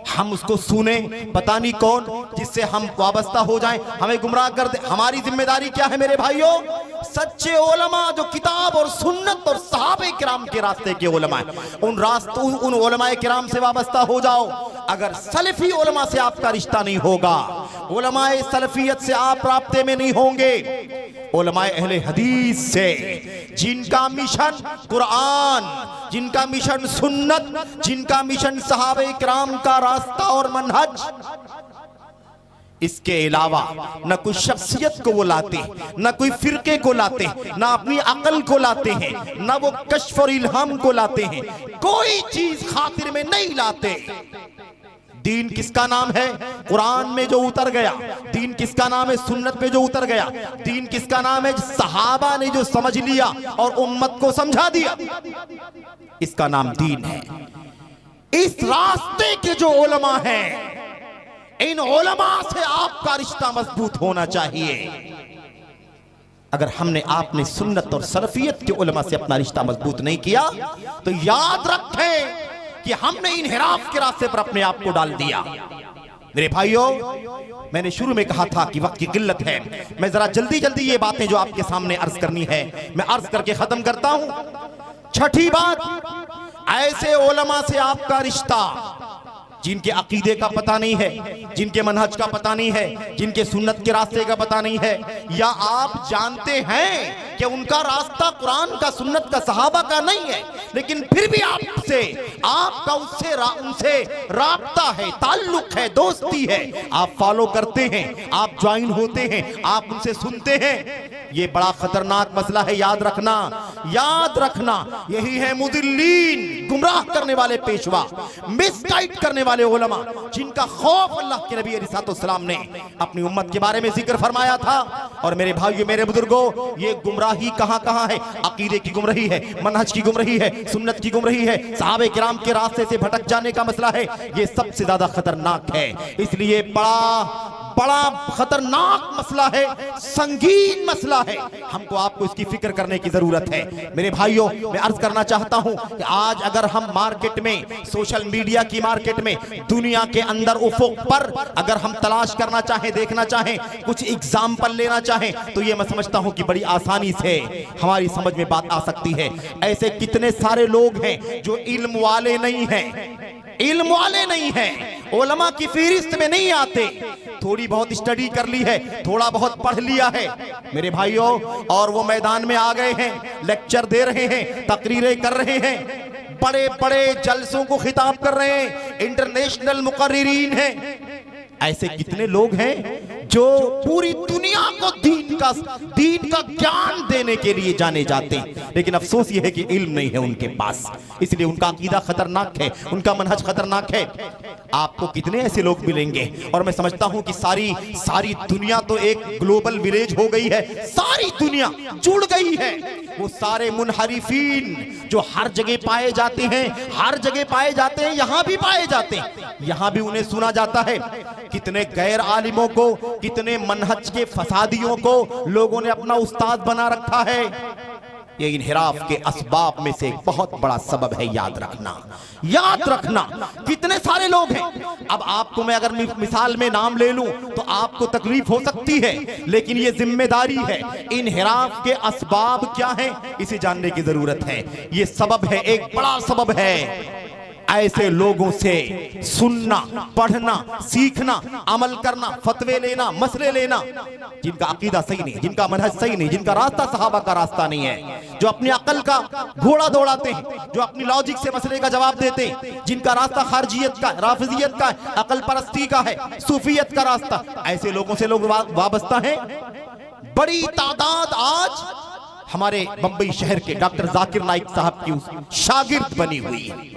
हम उसको सुने, पता नहीं कौन जिससे हम वाबस्ता हो जाएं, हमें गुमराह कर दे। हमारी जिम्मेदारी क्या है मेरे भाइयों? सच्चे उलमा जो किताब और सुन्नत और सहाबे किराम के रास्ते के उलमा है, उन उलमाए किराम से वाबस्ता हो जाओ। अगर सलफी उलमा से आपका रिश्ता नहीं होगा, उलमाए सलफियत से आप राब्ते में नहीं होंगे, उलमाए अहले हदीस से, जिनका मिशन कुरान, जिनका मिशन सुन्नत, जिनका मिशन सहाबे किराम का रास्ता और मनहज, इसके अलावा न कोई शख्सियत को वो लाते, न कोई फिरके को लाते, न अपनी अकल को लाते हैं, न वो कश्फ और इल्हाम को लाते हैं, कोई चीज खातिर में नहीं लाते। दीन किसका नाम है? कुरान में जो उतर गया। दीन किसका नाम है? सुन्नत में जो उतर गया। दीन किसका नाम है? सहाबा ने जो समझ लिया और उम्मत को समझा दिया, इसका नाम दीन है। इस रास्ते के जो उलमा हैं, इन उलमा से आपका रिश्ता मजबूत होना चाहिए। अगर हमने आपने सुन्नत और सलफियत के उलमा से अपना रिश्ता मजबूत नहीं किया तो याद रखें कि हमने इनहिराफ के रास्ते पर अपने आप को डाल दिया। मेरे भाइयों, मैंने शुरू में कहा था कि वक्त की किल्लत है, मैं जरा जल्दी जल्दी ये बातें जो आपके सामने अर्ज करनी है मैं अर्ज करके खत्म करता हूं। छठी बात, ऐसे उलमा से आपका रिश्ता जिनके अकीदे का पता नहीं है, जिनके मनहज का पता नहीं है, जिनके सुन्नत के रास्ते का पता नहीं है, या आप जानते हैं कि उनका रास्ता कुरान का, सुन्नत का, सहाबा का नहीं है, लेकिन फिर भी आपका उनसे राब्ता है, ताल्लुक है, दोस्ती है, आप फॉलो करते हैं, आप ज्वाइन होते हैं, आप उनसे सुनते हैं। ये बड़ा खतरनाक मसला है, याद रखना, याद रखना। यही है मुदिल्लीन, गुमराह करने वाले पेशवा, मिसगाइड करने वाले उलमा, जिनका खौफ अल्लाह के नबी अलैहिस्सलाम ने अपनी उम्मत के बारे में जिक्र फरमाया था। और मेरे भाइयों, मेरे बुजुर्गों, ये गुमराही कहां कहां है? अकीदे की गुमराही है, मनहज की गुमराही है, सुन्नत की गुमराही है, सहाबे किराम के रास्ते से भटक जाने का मसला है। ये सबसे ज्यादा खतरनाक है, इसलिए बड़ा खतरनाक मसला है, संगीन मसला है, हमको आपको इसकी फिक्र करने की जरूरत है। मेरे भाइयों, मैं अर्ज करना चाहता हूं कि आज अगर हम मार्केट में, सोशल मीडिया की मार्केट में, दुनिया के अंदर उफुक पर अगर हम तलाश करना चाहें, देखना चाहें, कुछ एग्जाम्पल लेना चाहें, तो ये मैं समझता हूं कि बड़ी आसानी से हमारी समझ में बात आ सकती है। ऐसे कितने सारे लोग हैं जो इल्म वाले नहीं हैं, इल्म वाले नहीं हैं, उलमा की फहरिस्त में नहीं आते, थोड़ी बहुत स्टडी कर ली है, थोड़ा बहुत पढ़ लिया है मेरे भाइयों, और वो मैदान में आ गए हैं, लेक्चर दे रहे हैं, तकरीरें कर रहे हैं, बड़े बड़े जलसों को खिताब कर रहे हैं, इंटरनेशनल मुकर्रिरीन हैं। ऐसे कितने लोग हैं जो पूरी दुनिया को दीन का ज्ञान देने के लिए जाने जाते हैं, लेकिन अफसोस ये है कि इल्म नहीं है उनके पास, इसलिए उनका अकीदा खतरनाक है, उनका मनहज खतरनाक है। आपको कितने ऐसे लोग मिलेंगे, और मैं समझता हूं कि सारी दुनिया तो एक ग्लोबल विलेज हो गई है, सारी दुनिया जुड़ गई है। वो सारे मुनहरिफीन जो हर जगह पाए जाते हैं, हर जगह पाए जाते हैं, यहां भी पाए जाते हैं, यहां भी उन्हें सुना जाता है। कितने गैर आलिमों को, कितने मनहज के फसादियों को लोगों ने अपना उस्ताद बना रखा है। ये इन्हिराफ के असबाब में से एक बहुत बड़ा सबब है। याद रखना, याद रखना। कितने सारे लोग हैं। अब आपको मैं अगर मिसाल में नाम ले लूं तो आपको तकलीफ हो सकती है, लेकिन ये जिम्मेदारी है। इन्हिराफ के असबाब क्या हैं इसे जानने की जरूरत है। ये सबब है, एक बड़ा सबब है ऐसे लोगों से सुनना, पढ़ना, सीखना, अमल करना, फतवे लेना, मसले लेना जिनका अकीदा सही नहीं, जिनका मनहज सही नहीं, जिनका रास्ता सहाबा का रास्ता नहीं है, जो अपनी अकल का घोड़ा दौड़ाते हैं, जो अपनी लॉजिक से मसले का जवाब देते हैं, जिनका रास्ता खारजियत का, राफिजियत का, अकल परस्ती का है, सूफियत का रास्ता। ऐसे लोगों से लोग वाबस्ता हैं। बड़ी तादाद आज हमारे बंबई शहर के डॉक्टर जाकिर नाइक साहब की शागिर्द बनी हुई है।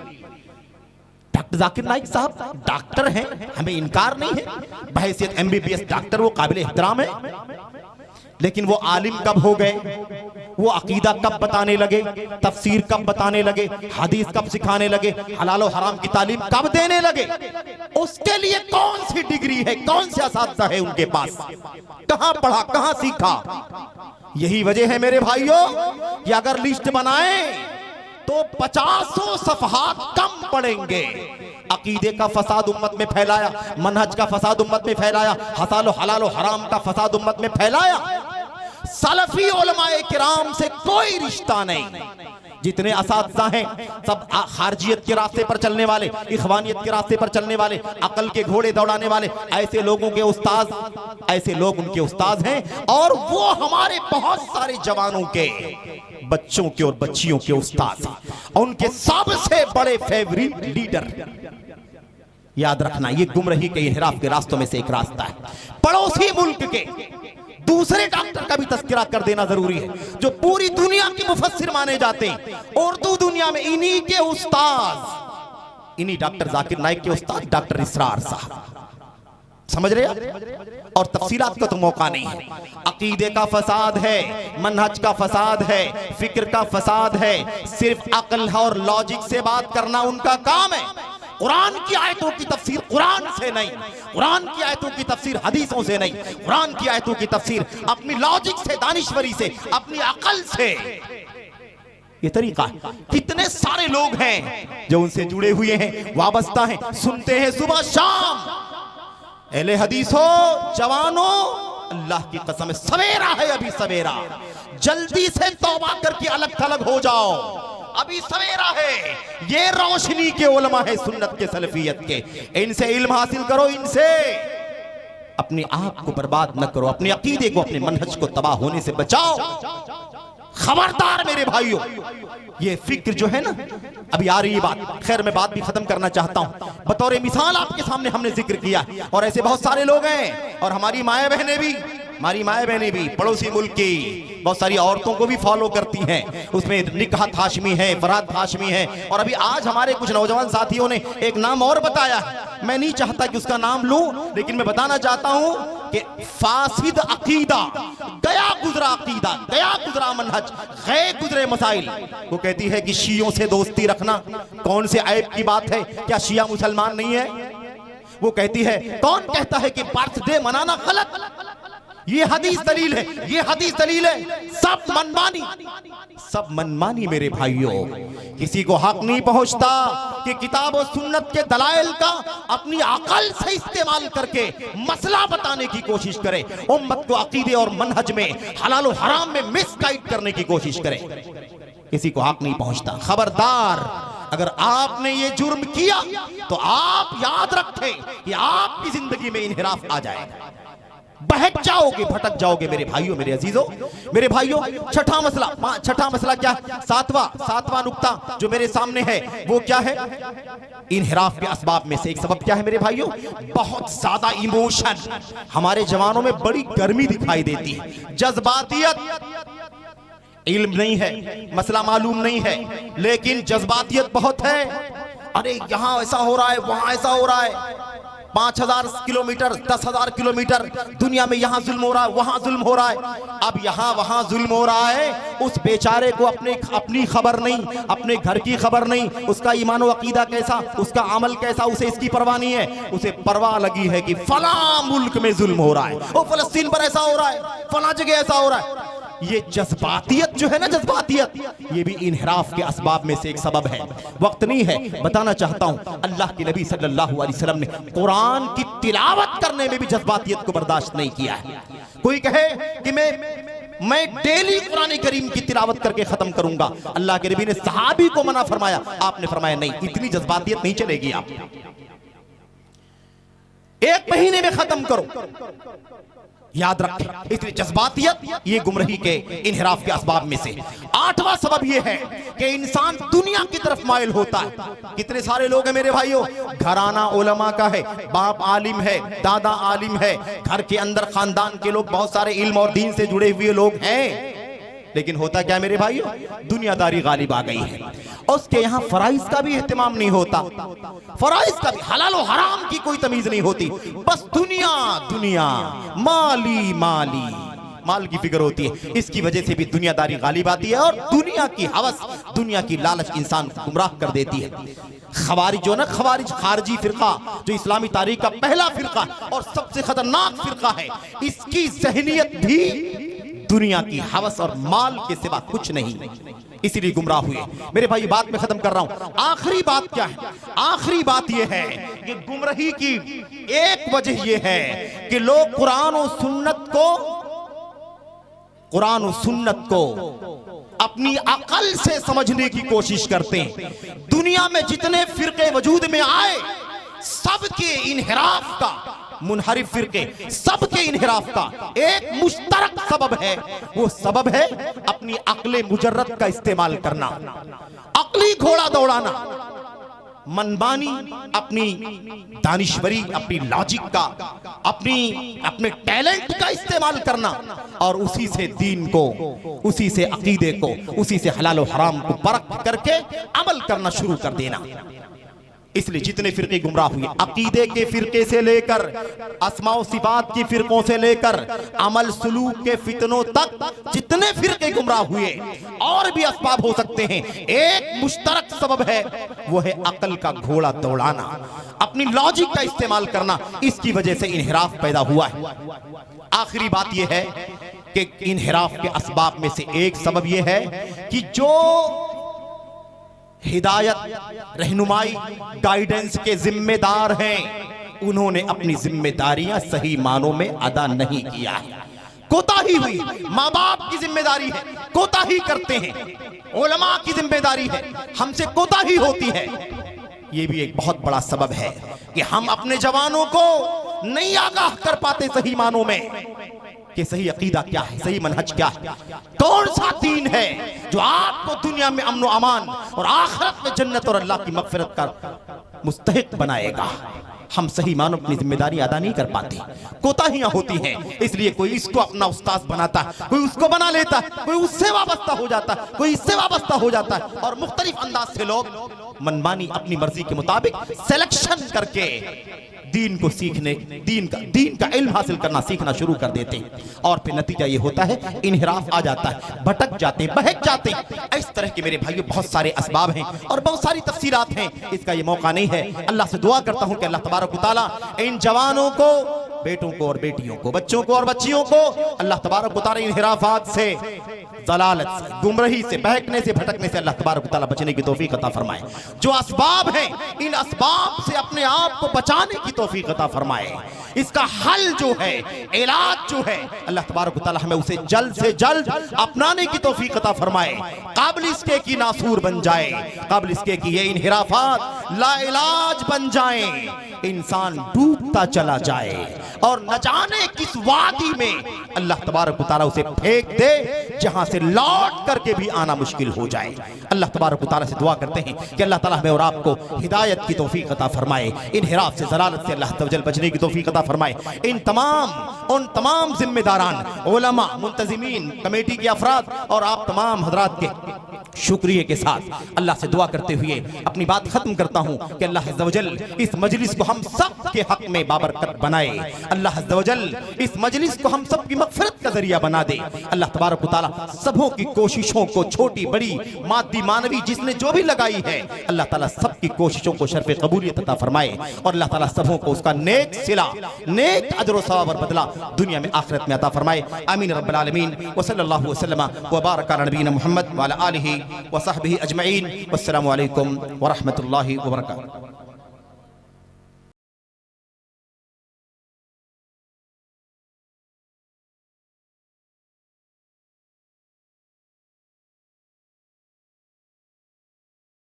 डॉक्टर जाकिर नाइक साहब डॉक्टर हैं, हमें इनकार नहीं है, बहैसियत MBBS डॉक्टर वो काबिल एहतराम है, लेकिन वो आलिम कब हो गए, वो अकीदा कब बताने लगे, तफसीर कब बताने लगे, हदीस कब सिखाने लगे, हलाल और हराम की तालीम कब देने लगे, उसके लिए कौन सी डिग्री है, कौन से असातिज़ा है उनके पास, कहां पढ़ा, कहां सीखा। यही वजह है मेरे भाइयों कि अगर लिस्ट बनाए तो 50 सफ़हात कम पड़ेंगे। अकीदे का फसाद उम्मत में फैलाया, मनहज का फसाद उम्मत में फैलाया, हलाल और हराम का फसाद उम्मत में फैलाया। सलफी उलमाए किराम से कोई रिश्ता नहीं। जितने असातिज़ा हैं सब खारजियत के रास्ते पर चलने वाले, इखवानियत के रास्ते पर चलने वाले, अकल के घोड़े दौड़ाने वाले, ऐसे लोगों के उस्ताद, ऐसे लोग उनके उस्ताद हैं। और वो हमारे बहुत सारे जवानों के, बच्चों के और बच्चियों के उस्ताद हैं, उनके सबसे बड़े फेवरेट लीडर। याद रखना, ये गुमराही के इन्हिराफ के रास्तों में से एक रास्ता है। पड़ोसी मुल्क के दूसरे डॉक्टर का भी तस्करा कर देना जरूरी है, जो पूरी दुनिया के मुफस्सिर माने जाते हैं। उर्दू दुनिया में इन्हीं के उस्ताद, इन्हीं डॉक्टर जाकिर नाइक के उस्ताद डॉक्टर इसरार साहब, समझ रहे हैं। और तफसीलात का तो मौका नहीं है। अकीदे का फसाद है, मनहज का फसाद है, फिक्र का फसाद है। सिर्फ अकल और लॉजिक से बात करना उनका काम है। कुरान की आयतों की तफसीर कुरान से नहीं, कुरान की आयतों की तफसीर हदीसों से नहीं, कुरान की आयतों की तफसीर अपनी लॉजिक से, दानिश्वरी से, अपनी अकल से। ये तरीका है। कितने सारे लोग हैं जो उनसे जुड़े हुए हैं, वाबस्ता हैं, सुनते हैं सुबह शाम। अहले हदीस हो, जवानों, अल्लाह की कसम, सवेरा है, अभी सवेरा, जल्दी से तौबा करके अलग थलग हो जाओ, अभी सवेरा है। ये रोशनी के उलमा है सुन्नत के, सलफियत के। इनसे इल्म हासिल करो, इनसे अपने आप को बर्बाद न करो, अपने अकीदे को, अपने मनहज को तबाह होने से बचाओ। खबरदार मेरे भाइयों, ये फिक्र जो है ना, अभी आ रही है बात, खैर मैं बात भी खत्म करना चाहता हूं। बतौर मिसाल आपके सामने हमने जिक्र किया, और ऐसे बहुत सारे लोग हैं। और हमारी माए बहनें भी पड़ोसी मुल्क की बहुत सारी औरतों को भी फॉलो करती हैं। उसमें निकाहत हाशमी है, फरहाद हाशमी है। और अभी आज हमारे कुछ नौजवान साथियों ने एक नाम और बताया, मैं नहीं चाहता कि उसका नाम लूं, लेकिन मैं बताना चाहता हूं कि फासिद अकीदा, गया गुजरा अकीदा, गया गुजरा मनहज, गए गुजरे मसाइल। वो कहती है कि शियों से दोस्ती रखना कौन से ऐब की बात है, क्या शिया मुसलमान नहीं है? वो कहती है, कौन कहता है कि बर्थडे मनाना गलत? ये हदीस दलील है, ये हदीस दलील है। सब मनमानी, सब मनमानी मेरे भाइयों। किसी को हक नहीं पहुंचता कि किताब और सुन्नत के दलाइल का अपनी अकल से इस्तेमाल करके मसला बताने की कोशिश करे, उम्मत को अकीदे और मनहज में, हलाल और हराम में मिसगाइड करने की कोशिश करे। किसी को हक नहीं पहुंचता। खबरदार, अगर आपने ये जुर्म किया तो आप याद रखें कि आपकी जिंदगी में इन्हिराफ आ जाएगा, बहक जाओगे, भटक जाओगे मेरे भाइयों, मेरे अजीजों, मेरे भाइयों। छठा मसला क्या है? सातवां नुक्ता जो मेरे सामने है वो क्या है? इन्हिराफ के असबाब में से एक सबब क्या है मेरे भाइयों? बहुत ज्यादा इमोशन। हमारे जवानों में बड़ी गर्मी दिखाई देती है, जज्बातियत। इल्म नहीं है, मसला मालूम नहीं है, लेकिन जज्बातियत बहुत है। अरे यहाँ ऐसा हो रहा है, वहां ऐसा हो रहा है, 5000 किलोमीटर, 10,000 किलोमीटर दुनिया में यहाँ जुल्म हो रहा है, वहां जुल्म हो रहा है। अब यहाँ वहां जुल्म हो रहा है, उस बेचारे को अपनी खबर नहीं, अपने घर की खबर नहीं, उसका ईमान व अकीदा कैसा, उसका अमल कैसा, उसे इसकी परवाह नहीं है। उसे परवाह लगी है कि फला मुल्क में जुल्म हो रहा है, वो फलस्तीन पर ऐसा हो रहा है, फला जगह ऐसा हो रहा है। ये जज्बातियत जो है ना, जज्बातियत, ये भी इनहिराफ के असबाब में से एक सबब है। वक्त नहीं है, बताना चाहता हूं, अल्लाह के नबी सल्लल्लाहु अलैहि वसल्लम ने कुरान की तिलावत करने में भी जज्बातियत को बर्दाश्त नहीं किया है। कोई कहे कि मैं डेली कुरान करीम की तिलावत करके खत्म करूंगा, अल्लाह के नबी ने सहाबी को मना फरमाया, आपने फरमाया नहीं, इतनी जज्बातियत नहीं चलेगी, आप एक महीने में खत्म करो। याद रखें, इसलिए जज्बातियत ये गुमराही के इनहिराफ के असबाब में से। आठवां सबब ये है कि इंसान दुनिया की तरफ माइल होता है। कितने सारे लोग हैं मेरे भाइयों, घराना उलमा का है, बाप आलिम है, दादा आलिम है, घर के अंदर खानदान के लोग बहुत सारे इल्म और दीन से जुड़े हुए लोग हैं, लेकिन होता क्या मेरे भाइयों, दुनियादारी गालिब आ गई है। उसके यहाँ फराइज का भी एहतमाम नहीं होता, फराइज का भी, हलाल और हराम की कोई तमीज नहीं होती, बस दुनिया दुनिया, माली माली, माल की फिक्र होती है। इसकी वजह से भी दुनियादारी गालिब आती है और दुनिया की हवस, दुनिया की लालच इंसान को गुमराह कर देती है। खवारिज जो ना, खवारिज खारजी फिरका जो इस्लामी तारीख का पहला फिरका और सबसे खतरनाक फिरका है, इसकी ज़हनियत भी दुनिया की हवस और माल के सिवा कुछ नहीं, इसीलिए गुमराह हुए। मेरे भाई बात में खत्म कर रहा हूं। आखिरी बात क्या है? आखिरी बात यह है कि गुमराही की एक वजह यह है कि लोग कुरान और सुन्नत को अपनी अकल से समझने की कोशिश करते हैं। दुनिया में जितने फिरके वजूद में आए, सबके इनहिराफ का, मुनहरिफ फिरके, सबके इनहिराफ का एक मुश्तरक सबब है। वो सबब है अपनी अक्ले मुजर्रद का इस्तेमाल करना, अक्ली घोड़ा दौड़ाना, मनमानी, अपनी दानिशवरी, अपनी लॉजिक का, अपने टैलेंट का इस्तेमाल करना और उसी से दीन को, उसी से अकीदे को, उसी से हलाल और हराम को परख करके अमल करना शुरू कर देना। इसलिए जितने फिरके गुमराह हुए, अकीदे के फिरके से लेकर अस्मा व सिफात की फिरकों से लेकर अमल सुलूक के फितनों तक जितने फिरके गुमराह हुए, और भी असबाब हो सकते हैं, एक मुश्तरक सबब है, वो है अकल का घोड़ा दौड़ाना, अपनी लॉजिक का इस्तेमाल करना। इसकी वजह से इनहिराफ पैदा हुआ है। आखिरी बात यह है कि इनहिराफ के असबाब में से एक सबब यह है कि जो हिदायत, रहनुमाई, गाइडेंस के जिम्मेदार हैं, उन्होंने अपनी जिम्मेदारियां सही मानों में अदा नहीं किया है, कोताही हुई। माँ बाप की जिम्मेदारी है, कोताही करते हैं, उलमा की जिम्मेदारी है, हमसे कोताही होती है। ये भी एक बहुत बड़ा सबब है कि हम अपने जवानों को नहीं आगाह कर पाते सही मानों में कि सही अकीदा क्या है, सही मनहज क्या है, कौन सा दीन है जो आपको दुनिया में अमन व अमान और आखिरत में जन्नत और अल्लाह की मगफिरत का मुस्तहिक बनाएगा। हम सही मानो अपनी जिम्मेदारी अदा नहीं कर पाते, कोताहियां होती हैं। इसलिए कोई इसको अपना उस्ताद बनाता है, कोई उसको बना लेता है, कोई उससे वाबस्ता हो जाता है, कोई इससे वाबस्ता हो जाता है, और मुख्तलिफ अंदाज से लोग मनमानी अपनी मर्जी के मुताबिक सिलेक्शन करके दीन को सीखने, दीन का इल्म हासिल करना सीखना शुरू कर देते हैं, और फिर नतीजा ये होता है इनहिराफ आ जाता है, भटक जाते हैं, बहक जाते हैं। इस तरह के मेरे भाइयों बहुत सारे असबाब हैं और बहुत सारी तफसीलात हैं, इसका ये मौका नहीं है। अल्लाह से दुआ करता हूं कि अल्लाह तबारक व तआला इन जवानों को, बेटों को और बेटियों को, बच्चों को और बच्चियों को अल्लाह तबारक व तआला इनहिराफात से, ज़लालत से, गुमराही से, बहकने से, भटकने से अल्लाह तबारक व तआला बचने की तौफीक अता फरमाए। जो असबाब हैं, इन असबाब से अपने आप को बचाने की तौफीक अता फरमाए। इसका हल जो है, इलाज जो है, अल्लाह तबारक व तआला हमें उसे जल्द से जल्द अपनाने की तौफीक अता फरमाए। काबिल इसके की नासूर बन जाए, काबिल इसके की ये इनहिराफात लाइलाज बन जाए, इंसान डूबता चला जाए और न जाने किस वादी में अल्लाह तबारक व तआला उसे फेंक दे जहां से लौट करके भी आना मुश्किल हो जाए। अल्लाह तबारक व तआला से दुआ करते हैं कि अल्लाह ताला हमें और आपको हिदायत की तौफीक अता फरमाए, इनहिराफ से, ज़लालत से अल्लाह तआला बचने की तौफीक अता फरमाए। उन तमाम जिम्मेदारान, उलमा, मुंतजिमीन, कमेटी के अफराद और आप तमाम हजरात के शुक्रिया के साथ अल्लाह से दुआ करते हुए अपनी बात खत्म करता हूं कि अल्लाह अज़्ज़ व जल इस मजलिस को हम सब के हक में बाबरकत बनाए। अल्लाह अज़्ज़ व जल इस मजलिस को हम सब की मग़फ़िरत का जरिया बना दे। अल्लाह तबारक व तआला सबों की कोशिशों को, छोटी बड़ी मादी मानवी जिसने जो भी लगाई है, अल्लाह ताला सबकी कोशिशों को शर्फ़ कबूलियत अता फरमाए और अल्लाह ताला सबों को उसका नेक सिला, नेक अजर व सवाब और बदला दुनिया में आखिरत में अता फरमाए। आमीन रब्बिल आलमीन व सल्लल्लाहु वसल्लम व बारक अला नबीना मुहम्मद व अला आलिहि व सहबिहि अजमईन। वस्सलामु अलैकुम व रहमतुल्लाहि व बरकातुहू।